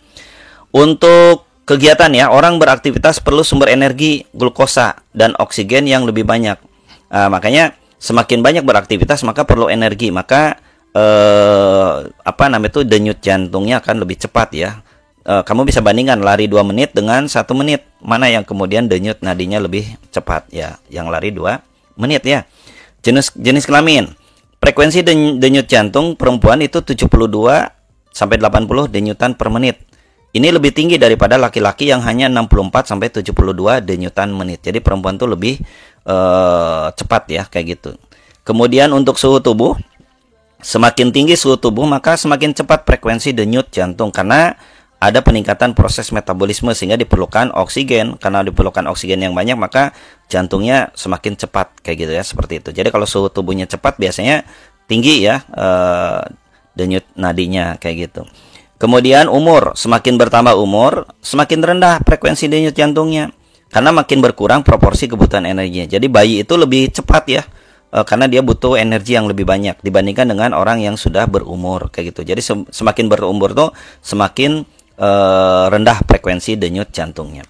Untuk kegiatan ya, orang beraktivitas perlu sumber energi, glukosa, dan oksigen yang lebih banyak. Makanya semakin banyak beraktivitas maka perlu energi, maka denyut jantungnya akan lebih cepat ya. Kamu bisa bandingkan lari 2 menit dengan 1 menit, mana yang kemudian denyut nadinya lebih cepat ya, yang lari 2 menit ya. Jenis kelamin. Frekuensi denyut jantung perempuan itu 72 sampai 80 denyutan per menit. Ini lebih tinggi daripada laki-laki yang hanya 64 sampai 72 denyutan menit. Jadi perempuan tuh lebih cepat ya, kayak gitu. Kemudian untuk suhu tubuh, semakin tinggi suhu tubuh maka semakin cepat frekuensi denyut jantung, karena ada peningkatan proses metabolisme sehingga diperlukan oksigen. Karena diperlukan oksigen yang banyak maka jantungnya semakin cepat, kayak gitu ya, seperti itu. Jadi kalau suhu tubuhnya cepat biasanya tinggi ya denyut nadinya, kayak gitu. Kemudian umur, semakin bertambah umur semakin rendah frekuensi denyut jantungnya, karena makin berkurang proporsi kebutuhan energinya. Jadi bayi itu lebih cepat ya, karena dia butuh energi yang lebih banyak dibandingkan dengan orang yang sudah berumur, kayak gitu. Jadi semakin berumur tuh semakin rendah frekuensi denyut jantungnya.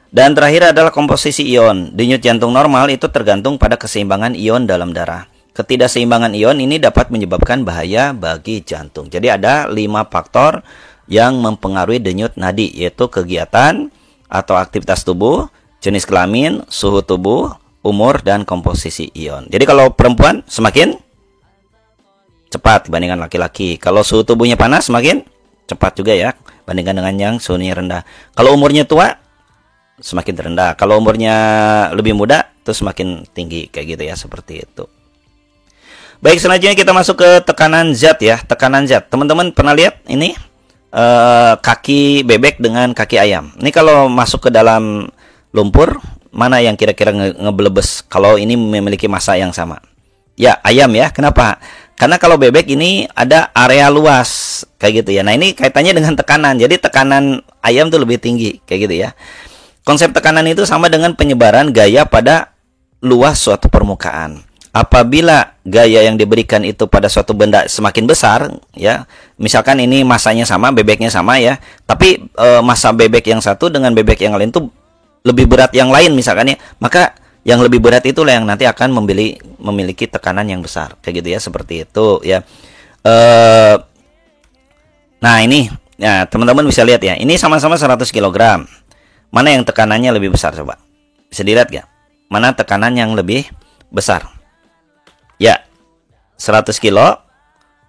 Dan terakhir adalah komposisi ion. Denyut jantung normal itu tergantung pada keseimbangan ion dalam darah. Ketidakseimbangan ion ini dapat menyebabkan bahaya bagi jantung. Jadi ada 5 faktor yang mempengaruhi denyut nadi, yaitu kegiatan atau aktivitas tubuh, jenis kelamin, suhu tubuh, umur, dan komposisi ion. Jadi kalau perempuan semakin cepat dibandingkan laki-laki. Kalau suhu tubuhnya panas semakin cepat juga ya, bandingkan dengan yang suhunya rendah. Kalau umurnya tua semakin rendah. Kalau umurnya lebih muda itu semakin tinggi, kayak gitu ya, seperti itu. Baik, selanjutnya kita masuk ke tekanan zat ya. Tekanan zat. Teman-teman pernah lihat ini kaki bebek dengan kaki ayam. Ini kalau masuk ke dalam lumpur, mana yang kira-kira ngeblebes kalau ini memiliki massa yang sama? Ya, ayam ya. Kenapa? Karena kalau bebek ini ada area luas kayak gitu ya. Nah, ini kaitannya dengan tekanan. Jadi tekanan ayam tuh lebih tinggi kayak gitu ya. Konsep tekanan itu sama dengan penyebaran gaya pada luas suatu permukaan. Apabila gaya yang diberikan itu pada suatu benda semakin besar ya, misalkan ini massanya sama, bebeknya sama ya, tapi massa bebek yang satu dengan bebek yang lain tuh lebih berat yang lain misalkan ya, maka yang lebih berat itulah yang nanti akan memiliki tekanan yang besar kayak gitu ya, seperti itu ya. Nah ini ya teman-teman bisa lihat ya, ini sama-sama 100 kg. Mana yang tekanannya lebih besar coba? Bisa dilihat gak? Mana tekanan yang lebih besar? Ya, 100 kilo.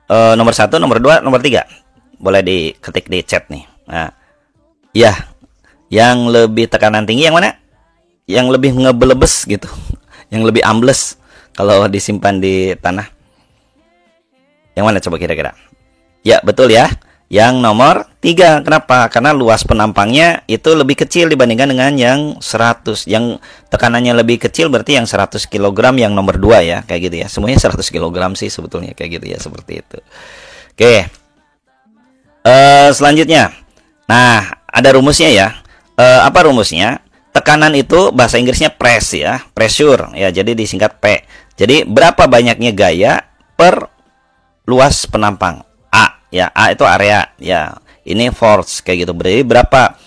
Nomor 1, nomor 2, nomor 3. Boleh diketik di chat nih. Nah, ya, yang lebih tekanan tinggi yang mana? Yang lebih ngebelebes gitu. Yang lebih ambles kalau disimpan di tanah. Yang mana coba kira-kira? Ya, betul ya. Yang nomor 3. Kenapa? Karena luas penampangnya itu lebih kecil dibandingkan dengan yang 100. Yang tekanannya lebih kecil berarti yang 100 kg yang nomor 2 ya. Kayak gitu ya. Semuanya 100 kg sih sebetulnya. Kayak gitu ya. Seperti itu. Oke. Selanjutnya. Nah, ada rumusnya ya. Apa rumusnya? Tekanan itu bahasa Inggrisnya press ya. Pressure ya. Jadi disingkat P. Jadi berapa banyaknya gaya per luas penampang? Ya, A itu area ya. Ini force kayak gitu. Berarti berapa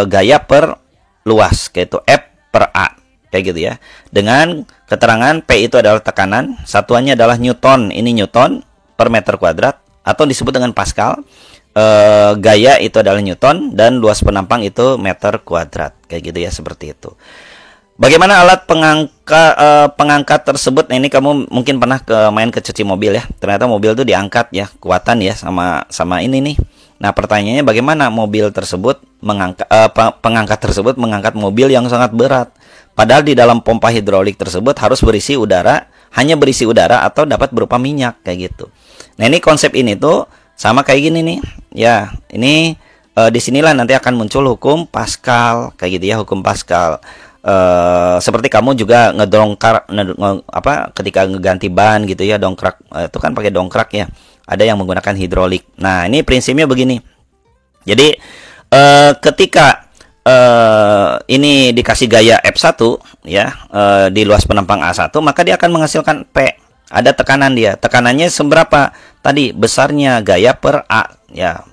gaya per luas kayak itu F per A kayak gitu ya. Dengan keterangan P itu adalah tekanan, satuannya adalah Newton. Ini Newton per meter kuadrat atau disebut dengan Pascal. Gaya itu adalah Newton dan luas penampang itu meter kuadrat kayak gitu ya, seperti itu. Bagaimana alat pengangkat tersebut? Nah, ini kamu mungkin pernah main ke cuci mobil ya. Ternyata mobil itu diangkat ya, kuatan ya sama ini nih. Nah, pertanyaannya bagaimana mobil tersebut pengangkat tersebut mengangkat mobil yang sangat berat. Padahal di dalam pompa hidrolik tersebut harus berisi udara, hanya berisi udara atau dapat berupa minyak kayak gitu. Nah, ini konsep ini tuh sama kayak gini nih. Ya, ini disinilah nanti akan muncul hukum Pascal kayak gitu ya, hukum Pascal. Seperti kamu juga ngedongkrak ketika ngeganti ban gitu ya, dongkrak itu kan pakai dongkrak ya. Ada yang menggunakan hidrolik. Nah, ini prinsipnya begini. Jadi ketika ini dikasih gaya F1 ya, di luas penampang A1, maka dia akan menghasilkan P. Ada tekanan dia. Tekanannya seberapa? Tadi besarnya gaya per A ya.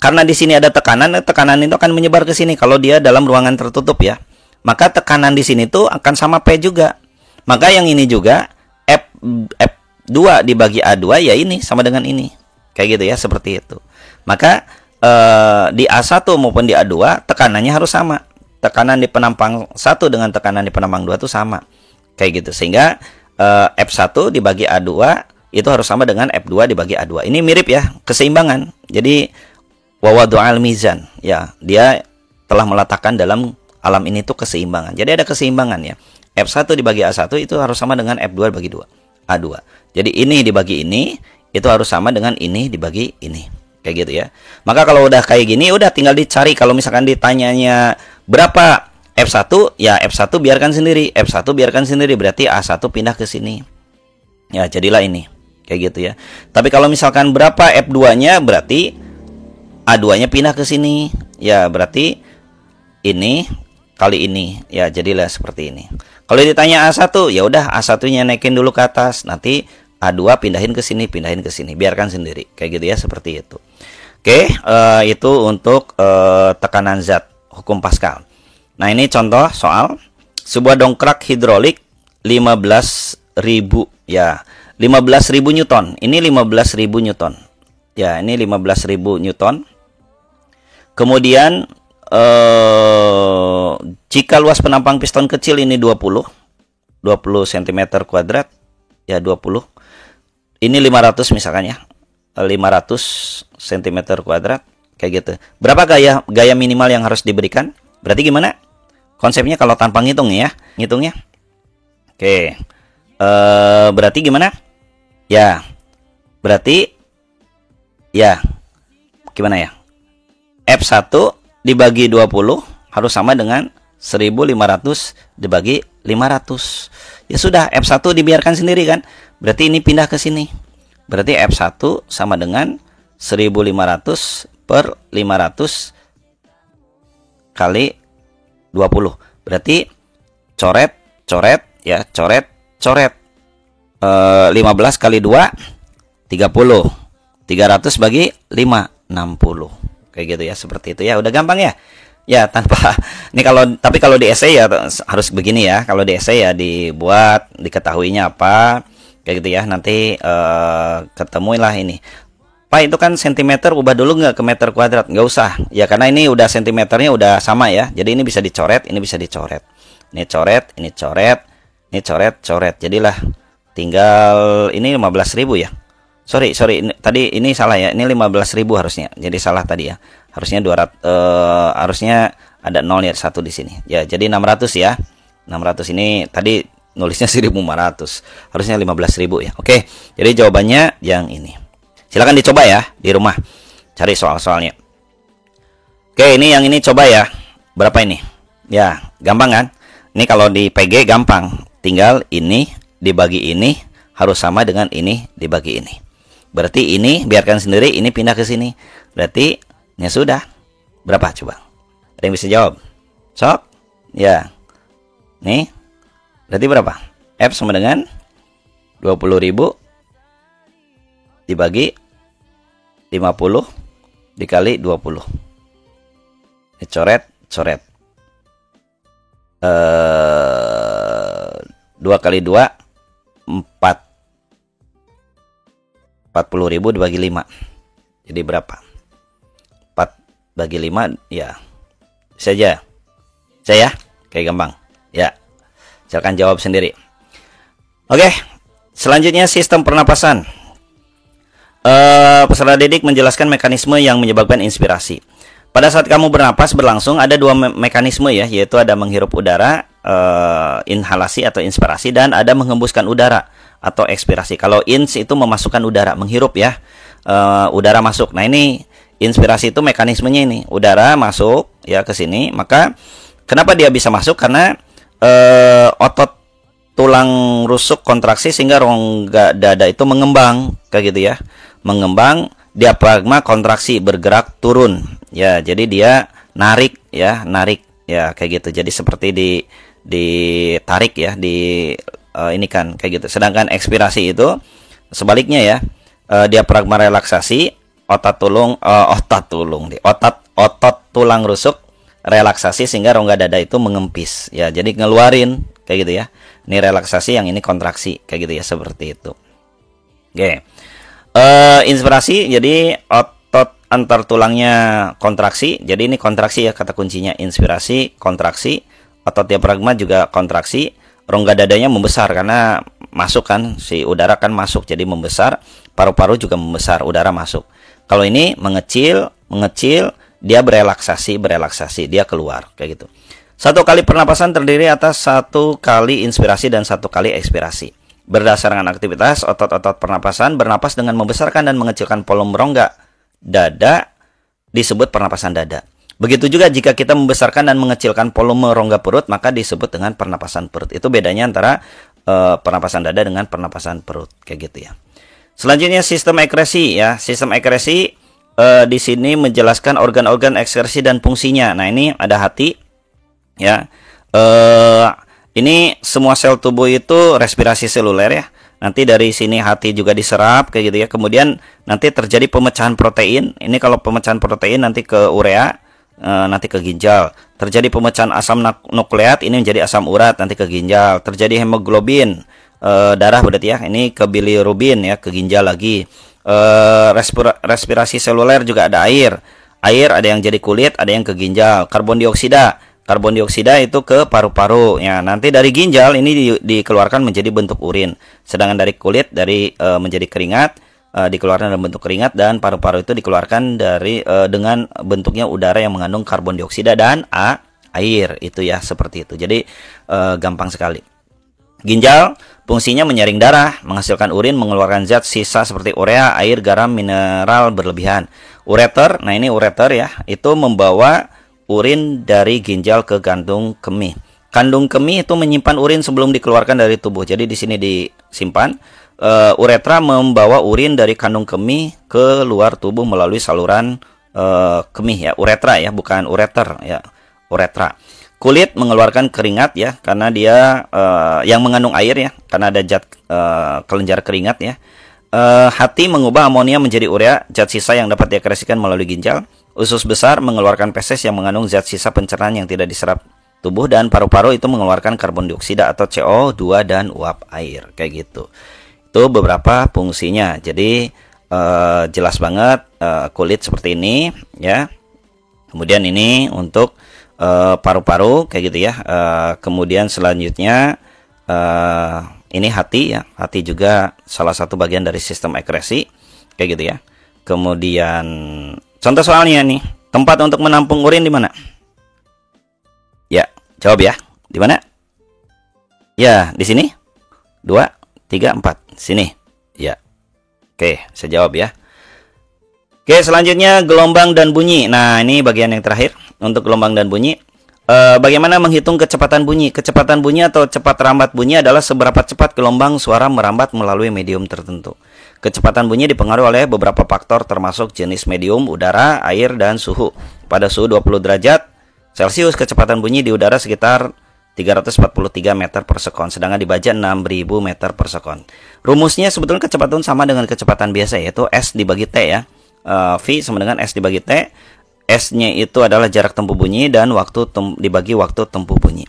Karena di sini ada tekanan itu akan menyebar ke sini kalau dia dalam ruangan tertutup ya. Maka tekanan di sini tuh akan sama P juga. Maka yang ini juga F2 dibagi A2 ya ini sama dengan ini. Kayak gitu ya, seperti itu. Maka di A1 maupun di A2 tekanannya harus sama. Tekanan di penampang 1 dengan tekanan di penampang 2 itu sama. Kayak gitu. Sehingga F1 dibagi A2 itu harus sama dengan F2 dibagi A2. Ini mirip ya, keseimbangan. Jadi wawadu'al mizan ya, dia telah meletakkan dalam alam ini tuh keseimbangan. Jadi ada keseimbangan ya. F1 dibagi A1 itu harus sama dengan F2 dibagi A2. Jadi ini dibagi ini itu harus sama dengan ini dibagi ini. Kayak gitu ya. Maka kalau udah kayak gini udah tinggal dicari. Kalau misalkan ditanyanya berapa F1, ya F1 biarkan sendiri. F1 biarkan sendiri berarti A1 pindah ke sini. Ya, jadilah ini. Kayak gitu ya. Tapi kalau misalkan berapa F2-nya berarti A2-nya pindah ke sini. Ya, berarti ini kali ini ya, jadilah seperti ini. Kalau ditanya A1 ya udah A1-nya naikin dulu ke atas, nanti A2 pindahin ke sini, biarkan sendiri kayak gitu ya, seperti itu. Oke, itu untuk tekanan zat, hukum Pascal. Nah, ini contoh soal sebuah dongkrak hidrolik 15.000 ya, 15.000 Newton. Ini 15.000 Newton. Ya, ini 15.000 Newton. Kemudian jika luas penampang piston kecil ini 20 cm kuadrat ya, 20. Ini 500 misalkan ya. 500 cm kuadrat kayak gitu. Berapa gaya minimal yang harus diberikan? Berarti gimana? Konsepnya kalau tanpa ngitungnya. Oke. Berarti gimana? Ya, berarti ya gimana ya? F1 dibagi 20 harus sama dengan 1500 dibagi 500. Ya sudah, F1 dibiarkan sendiri kan? Berarti ini pindah ke sini. Berarti F1 sama dengan 1500 per 500 kali 20. Berarti coret ya, coret 15 kali 2 30. 300 bagi 5 60. Kayak gitu ya, seperti itu ya. Udah gampang ya. Ya, tanpa ini tapi kalau di essay ya harus begini ya. Kalau di essay ya dibuat, diketahuinya apa kayak gitu ya. Nanti ketemuilah ini. Pak, itu kan sentimeter, ubah dulu nggak ke meter kuadrat? Nggak usah ya, karena ini udah sentimeternya udah sama ya. Jadi ini bisa dicoret, ini bisa dicoret. Ini coret, ini coret, ini coret. Jadilah tinggal ini 15.000 ya. Sorry, tadi ini salah ya. Ini 15.000 harusnya. Jadi salah tadi ya. Harusnya 200, harusnya ada 0 ya, 1 di sini. Ya, jadi 600 ya. 600 ini tadi nulisnya 1.500. Harusnya 15.000 ya. Oke. Jadi jawabannya yang ini. Silakan dicoba ya di rumah. Cari soal-soalnya. Oke, ini yang ini coba ya. Berapa ini? Ya, gampang kan? Ini kalau di PG gampang. Tinggal ini dibagi ini harus sama dengan ini dibagi ini. Berarti ini biarkan sendiri, ini pindah ke sini. Berarti ya sudah. Berapa coba? Ada yang bisa jawab? Sok? Ya. Nih. Berarti berapa? F sama dengan 20.000 dibagi 50 dikali 20. Ini coret. 2 kali 2 4. 40.000 dibagi 5. Jadi berapa? 4 bagi 5 ya. Bisa aja. Saya kayak gampang. Ya. Silakan jawab sendiri. Oke. Selanjutnya sistem pernapasan. Peserta didik menjelaskan mekanisme yang menyebabkan inspirasi. Pada saat kamu bernapas berlangsung ada 2 mekanisme ya, yaitu ada menghirup udara, inhalasi atau inspirasi, dan ada menghembuskan udara atau ekspirasi. Kalau ins itu memasukkan udara, menghirup ya, udara masuk. Nah, ini inspirasi itu mekanismenya ini, udara masuk ya ke sini. Maka kenapa dia bisa masuk? Karena otot tulang rusuk kontraksi sehingga rongga dada itu mengembang kayak gitu ya. Mengembang, diafragma kontraksi, bergerak turun. Ya, jadi dia narik ya kayak gitu. Jadi seperti ditarik ya, ini kan kayak gitu. Sedangkan ekspirasi itu sebaliknya ya. Diafragma relaksasi, otot tulang rusuk relaksasi sehingga rongga dada itu mengempis. Ya, jadi ngeluarin kayak gitu ya. Ini relaksasi, yang ini kontraksi kayak gitu ya, seperti itu. Oke. Inspirasi, jadi otot antar tulangnya kontraksi. Jadi ini kontraksi ya, kata kuncinya. Inspirasi, kontraksi. Otot diafragma juga kontraksi. Rongga dadanya membesar karena masuk kan, si udara kan masuk, jadi membesar. Paru-paru juga membesar, udara masuk. Kalau ini mengecil, dia berelaksasi, dia keluar kayak gitu. 1 kali pernapasan terdiri atas 1 kali inspirasi dan 1 kali ekspirasi. Berdasarkan aktivitas otot-otot pernapasan, bernapas dengan membesarkan dan mengecilkan volume rongga dada disebut pernapasan dada. Begitu juga jika kita membesarkan dan mengecilkan volume rongga perut, maka disebut dengan pernapasan perut. Itu bedanya antara pernapasan dada dengan pernapasan perut, kayak gitu ya. Selanjutnya sistem ekresi ya. Sistem ekresi di sini menjelaskan organ-organ ekskresi dan fungsinya. Nah, ini ada hati ya. Ini semua sel tubuh itu respirasi seluler ya. Nanti dari sini hati juga diserap kayak gitu ya. Kemudian nanti terjadi pemecahan protein. Ini kalau pemecahan protein nanti ke urea, nanti ke ginjal. Terjadi pemecahan asam nukleat, ini menjadi asam urat, nanti ke ginjal. Terjadi hemoglobin, darah berarti ya. Ini ke bilirubin ya, ke ginjal lagi. Respirasi seluler juga ada air. Air ada yang jadi kulit, ada yang ke ginjal. Karbon dioksida itu ke paru-paru ya. Nanti dari ginjal ini dikeluarkan menjadi bentuk urin. Sedangkan dari kulit menjadi keringat, dikeluarkan dalam bentuk keringat, dan paru-paru itu dikeluarkan dengan bentuknya udara yang mengandung karbon dioksida dan air. Itu ya, seperti itu. Jadi gampang sekali. Ginjal Fungsinya menyaring darah, menghasilkan urin, mengeluarkan zat sisa seperti urea, air, garam, mineral berlebihan. Ureter, nah ini ureter ya, itu membawa urin dari ginjal ke kandung kemih. Kandung kemih itu menyimpan urin sebelum dikeluarkan dari tubuh. Jadi di sini disimpan. Uretra membawa urin dari kandung kemih ke luar tubuh melalui saluran kemih ya, uretra ya, bukan ureter ya, uretra. Kulit mengeluarkan keringat ya, karena dia yang mengandung air ya, karena ada zat kelenjar keringat ya. Hati mengubah amonia menjadi urea, zat sisa yang dapat diekskresikan melalui ginjal. Usus besar mengeluarkan feses yang mengandung zat sisa pencernaan yang tidak diserap tubuh, dan paru-paru itu mengeluarkan karbon dioksida atau CO2 dan uap air, kayak gitu. Itu beberapa fungsinya. Jadi jelas banget, kulit seperti ini ya. Kemudian ini untuk paru-paru kayak gitu ya. Kemudian selanjutnya ini hati ya. Hati juga salah satu bagian dari sistem ekskresi kayak gitu ya. Kemudian contoh soalnya nih, tempat untuk menampung urin di mana? Ya, jawab ya. Di mana? Ya, di sini. 2, 3, 4. Sini. Ya. Oke, saya jawab ya. Oke, selanjutnya gelombang dan bunyi. Nah, ini bagian yang terakhir untuk gelombang dan bunyi. Bagaimana menghitung kecepatan bunyi? Kecepatan bunyi atau cepat rambat bunyi adalah seberapa cepat gelombang suara merambat melalui medium tertentu. Kecepatan bunyi dipengaruhi oleh beberapa faktor termasuk jenis medium, udara, air, dan suhu. Pada suhu 20 derajat Celcius, kecepatan bunyi di udara sekitar 343 meter per sekon, sedangkan di baja 6000 meter per sekon. Rumusnya sebetulnya kecepatan sama dengan kecepatan biasa, yaitu S dibagi T ya. V sama dengan S dibagi T. S-nya itu adalah jarak tempuh bunyi dan waktu dibagi waktu tempuh bunyi.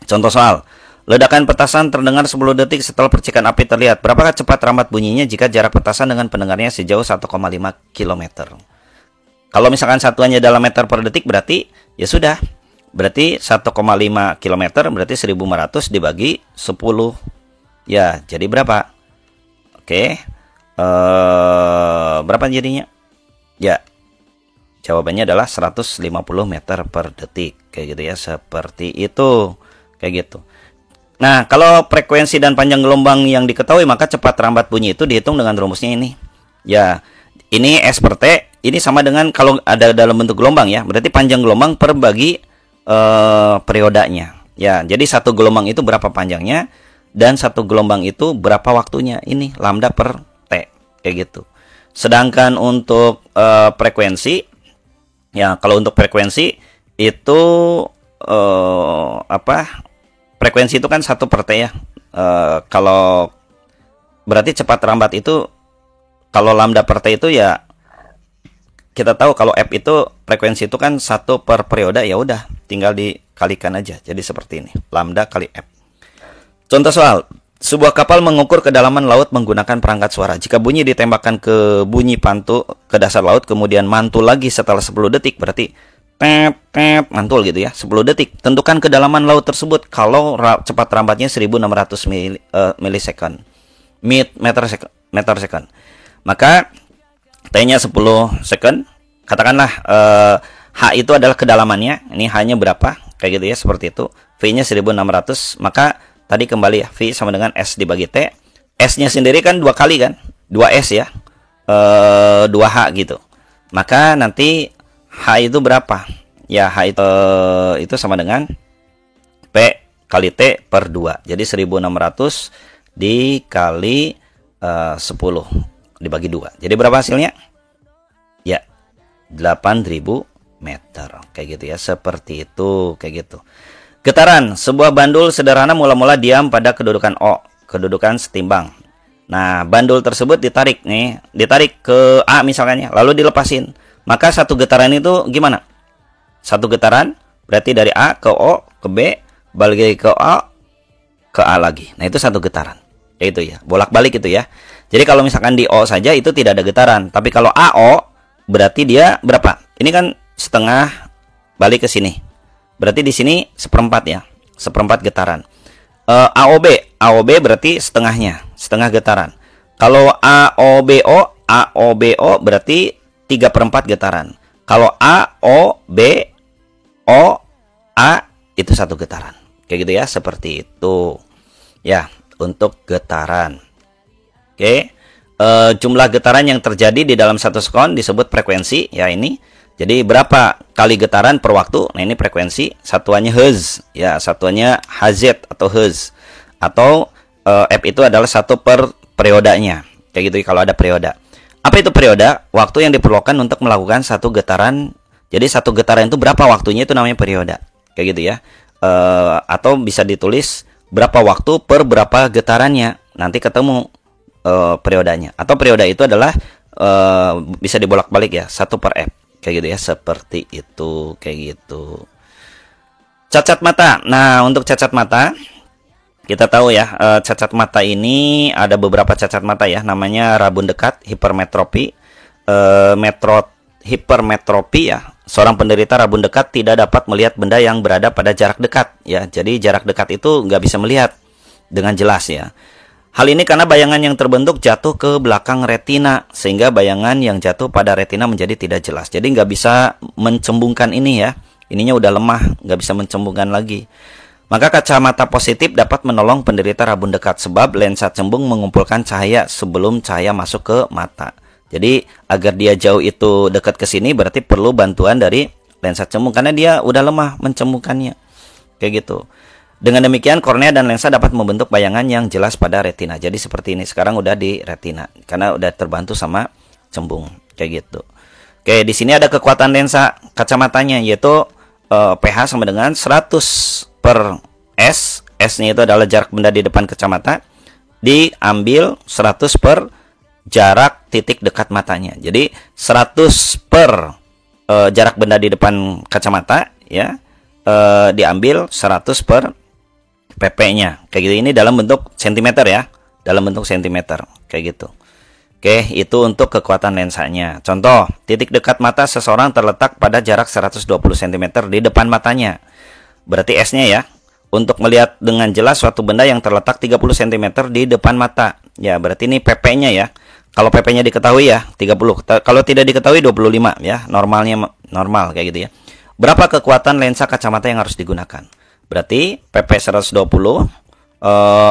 Contoh soal. Ledakan petasan terdengar 10 detik setelah percikan api terlihat. Berapakah cepat rambat bunyinya jika jarak petasan dengan pendengarnya sejauh 1,5 km? Kalau misalkan satuannya dalam meter per detik berarti ya sudah. Berarti 1,5 km berarti 1500 dibagi 10. Ya, jadi berapa? Oke. Berapa jadinya? Ya, jawabannya adalah 150 meter per detik. Kayak gitu ya, seperti itu. Kayak gitu. Nah, kalau frekuensi dan panjang gelombang yang diketahui, maka cepat rambat bunyi itu dihitung dengan rumusnya ini. Ya, ini S per T, ini sama dengan kalau ada dalam bentuk gelombang ya. Berarti panjang gelombang per bagi periodanya. Ya, jadi satu gelombang itu berapa panjangnya, dan satu gelombang itu berapa waktunya. Ini lambda per T. Kayak gitu. Sedangkan untuk frekuensi, ya kalau untuk frekuensi itu frekuensi itu kan 1 per T ya. Kalau berarti cepat rambat itu kalau lambda per T itu ya kita tahu kalau F itu frekuensi itu kan 1 per periode, ya udah tinggal dikalikan aja. Jadi seperti ini, lambda kali F. Contoh soal. Sebuah kapal mengukur kedalaman laut menggunakan perangkat suara. Jika bunyi ditembakkan ke bunyi pantul ke dasar laut, kemudian mantul lagi setelah 10 detik, berarti mantul gitu ya, 10 detik. Tentukan kedalaman laut tersebut kalau cepat rambatnya 1600 milisekund. Meter second. Maka T-nya 10 second. Katakanlah H itu adalah kedalamannya. Ini H-nya berapa? Kayak gitu ya, seperti itu. V-nya 1600. Maka tadi kembali ya, V sama dengan S dibagi T. S-nya sendiri kan 2 kali kan? 2S ya. 2H gitu. Maka nanti H itu berapa? Ya, H itu sama dengan P kali T per 2. Jadi 1600 dikali 10 dibagi 2. Jadi berapa hasilnya? Ya, 8000 meter. Kayak gitu ya, seperti itu. Kayak gitu. Getaran, sebuah bandul sederhana mula-mula diam pada kedudukan O, kedudukan setimbang. Nah, bandul tersebut ditarik ke A misalnya, lalu dilepasin. Maka satu getaran itu gimana? Satu getaran berarti dari A ke O ke B, balik lagi ke O ke A lagi. Nah, itu satu getaran. Itu ya, bolak-balik itu ya. Jadi kalau misalkan di O saja itu tidak ada getaran, tapi kalau AO berarti dia berapa? Ini kan setengah balik ke sini. Berarti di sini seperempat ya, seperempat getaran. AOB berarti setengahnya, setengah getaran. Kalau AOBO berarti 3/4 getaran. Kalau AOBOA itu satu getaran. Kayak gitu ya, seperti itu. Ya, untuk getaran. Oke. Jumlah getaran yang terjadi di dalam 1 sekon disebut frekuensi ya ini. Jadi berapa kali getaran per waktu? Nah ini frekuensi, satuannya Hz ya, satuannya Hz atau Hz. Atau F itu adalah 1 per periodanya. Kayak gitu kalau ada periode. Apa itu periode? Waktu yang diperlukan untuk melakukan satu getaran. Jadi satu getaran itu berapa waktunya, itu namanya periode. Kayak gitu ya. Atau bisa ditulis berapa waktu per berapa getarannya. Nanti ketemu periodanya. Atau periode itu adalah bisa dibolak-balik ya, 1 per F. Kayak gitu ya, seperti itu, kayak gitu. Cacat mata. Nah, untuk cacat mata, kita tahu ya, cacat mata ini ada beberapa cacat mata ya, namanya rabun dekat, hipermetropi, hipermetropi ya. Seorang penderita rabun dekat tidak dapat melihat benda yang berada pada jarak dekat ya. Jadi jarak dekat itu nggak bisa melihat dengan jelas ya. Hal ini karena bayangan yang terbentuk jatuh ke belakang retina, sehingga bayangan yang jatuh pada retina menjadi tidak jelas. Jadi nggak bisa mencembungkan ini ya. Ininya udah lemah, nggak bisa mencembungkan lagi. Maka kacamata positif dapat menolong penderita rabun dekat, sebab lensa cembung mengumpulkan cahaya sebelum cahaya masuk ke mata. Jadi agar dia jauh itu dekat ke sini, berarti perlu bantuan dari lensa cembung, karena dia udah lemah mencembungkannya. Kayak gitu. Dengan demikian kornea dan lensa dapat membentuk bayangan yang jelas pada retina. Jadi seperti ini, sekarang udah di retina karena udah terbantu sama cembung kayak gitu. Oke, di sini ada kekuatan lensa kacamatanya, yaitu pH sama dengan 100 per S. S-nya itu adalah jarak benda di depan kacamata, diambil 100 per jarak titik dekat matanya. Jadi 100 per jarak benda di depan kacamata ya, diambil 100 per PP-nya. Kayak gitu, ini dalam bentuk sentimeter ya. Dalam bentuk sentimeter. Kayak gitu. Oke, itu untuk kekuatan lensanya. Contoh, titik dekat mata seseorang terletak pada jarak 120 cm di depan matanya. Berarti S-nya ya. Untuk melihat dengan jelas suatu benda yang terletak 30 cm di depan mata. Ya, berarti ini PP-nya ya. Kalau PP-nya diketahui ya, 30. Kalau tidak diketahui 25 ya. Normalnya normal kayak gitu ya. Berapa kekuatan lensa kacamata yang harus digunakan? Berarti PP 120,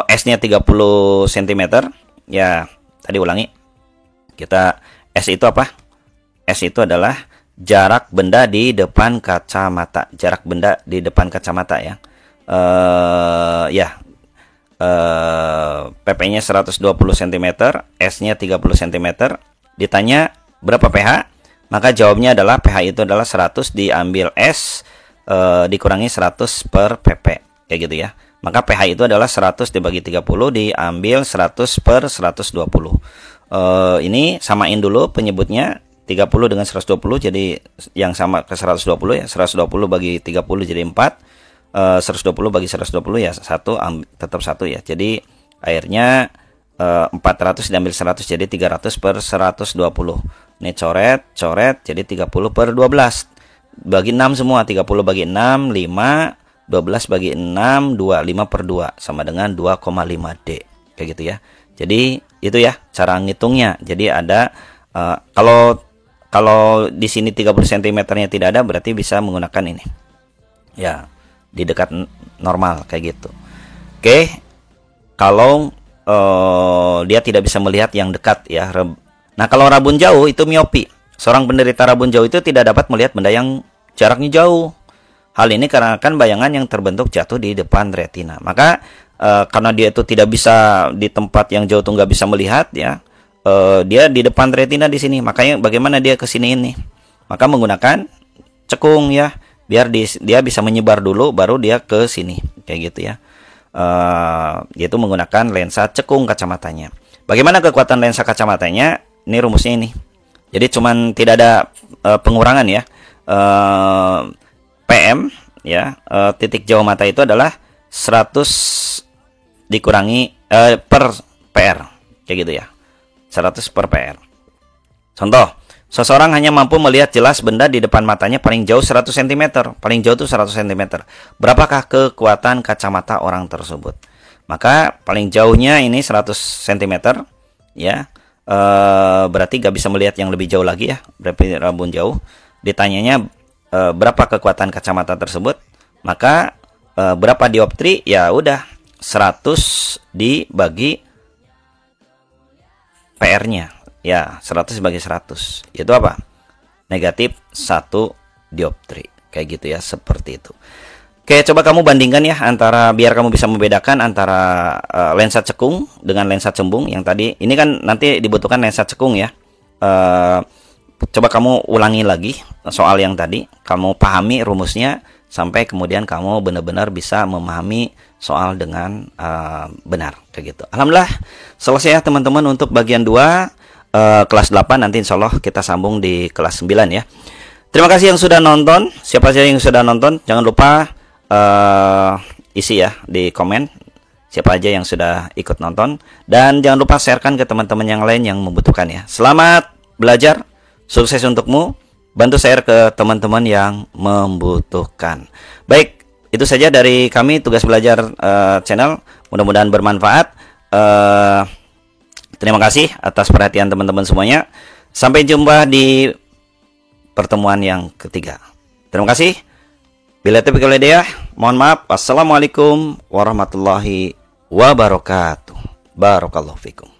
S-nya 30 cm. Ya, tadi ulangi. Kita S itu apa? S itu adalah jarak benda di depan kacamata. Jarak benda di depan kacamata ya. PP-nya 120 cm, S-nya 30 cm. Ditanya berapa pH? Maka jawabnya adalah pH itu adalah 100 diambil S dikurangi 100 per PP. Kayak gitu ya. Maka pH itu adalah 100 dibagi 30 diambil 100 per 120. Ini samain dulu penyebutnya, 30 dengan 120, jadi yang sama ke 120 ya. 120 bagi 30 jadi 4. 120 bagi 120 ya 1, tetap 1 ya. Jadi airnya 400 diambil 100 jadi 300 per 120. Ini coret jadi 30 per 12. Bagi 6 semua, 30 bagi 6 5, 12 bagi 6 2, 5 per 2 sama dengan 2,5D. Kayak gitu ya. Jadi itu ya cara ngitungnya. Jadi ada kalau di sini 30 cm-nya tidak ada, berarti bisa menggunakan ini. Ya, di dekat normal kayak gitu. Oke. Kalau dia tidak bisa melihat yang dekat ya. Nah, kalau rabun jauh itu miopi. Seorang penderita rabun jauh itu tidak dapat melihat benda yang jaraknya jauh. Hal ini karena kan bayangan yang terbentuk jatuh di depan retina. Maka karena dia itu tidak bisa di tempat yang jauh tuh nggak bisa melihat ya, dia di depan retina di sini. Makanya bagaimana dia ke sini ini? Maka menggunakan cekung ya, biar dia bisa menyebar dulu, baru dia ke sini kayak gitu ya. Yaitu menggunakan lensa cekung kacamatanya. Bagaimana kekuatan lensa kacamatanya? Ini rumusnya ini. Jadi cuman tidak ada pengurangan ya. PM ya, titik jauh mata itu adalah 100 dikurangi per PR kayak gitu ya. 100 per PR. Contoh, seseorang hanya mampu melihat jelas benda di depan matanya paling jauh 100 cm. Paling jauh itu 100 cm. Berapakah kekuatan kacamata orang tersebut? Maka paling jauhnya ini 100 cm ya. Berarti gak bisa melihat yang lebih jauh lagi ya. Berarti rabun jauh. Ditanyanya berapa kekuatan kacamata tersebut? Maka berapa dioptri? Ya udah, 100 dibagi PR-nya. Ya, 100 dibagi 100. Itu apa? Negatif 1 dioptri. Kayak gitu ya, seperti itu. Oke, coba kamu bandingkan ya antara, biar kamu bisa membedakan antara lensa cekung dengan lensa cembung yang tadi. Ini kan nanti dibutuhkan lensa cekung ya. Coba kamu ulangi lagi soal yang tadi, kamu pahami rumusnya sampai kemudian kamu benar-benar bisa memahami soal dengan benar kayak gitu. Alhamdulillah selesai ya teman-teman untuk bagian 2 kelas 8. Nanti insya Allah kita sambung di kelas 9 ya. Terima kasih yang sudah nonton. Siapa saja yang sudah nonton, jangan lupa isi ya di komen siapa aja yang sudah ikut nonton, dan jangan lupa sharekan ke teman-teman yang lain yang membutuhkan ya. Selamat belajar, sukses untukmu, bantu share ke teman-teman yang membutuhkan. Baik, itu saja dari kami Tugas Belajar channel, mudah-mudahan bermanfaat. Terima kasih atas perhatian teman-teman semuanya. Sampai jumpa di pertemuan yang ketiga. Terima kasih. Bila taufiq wal hidayah, mohon maaf. Wassalamualaikum warahmatullahi wabarakatuh. Barakallahu fikum.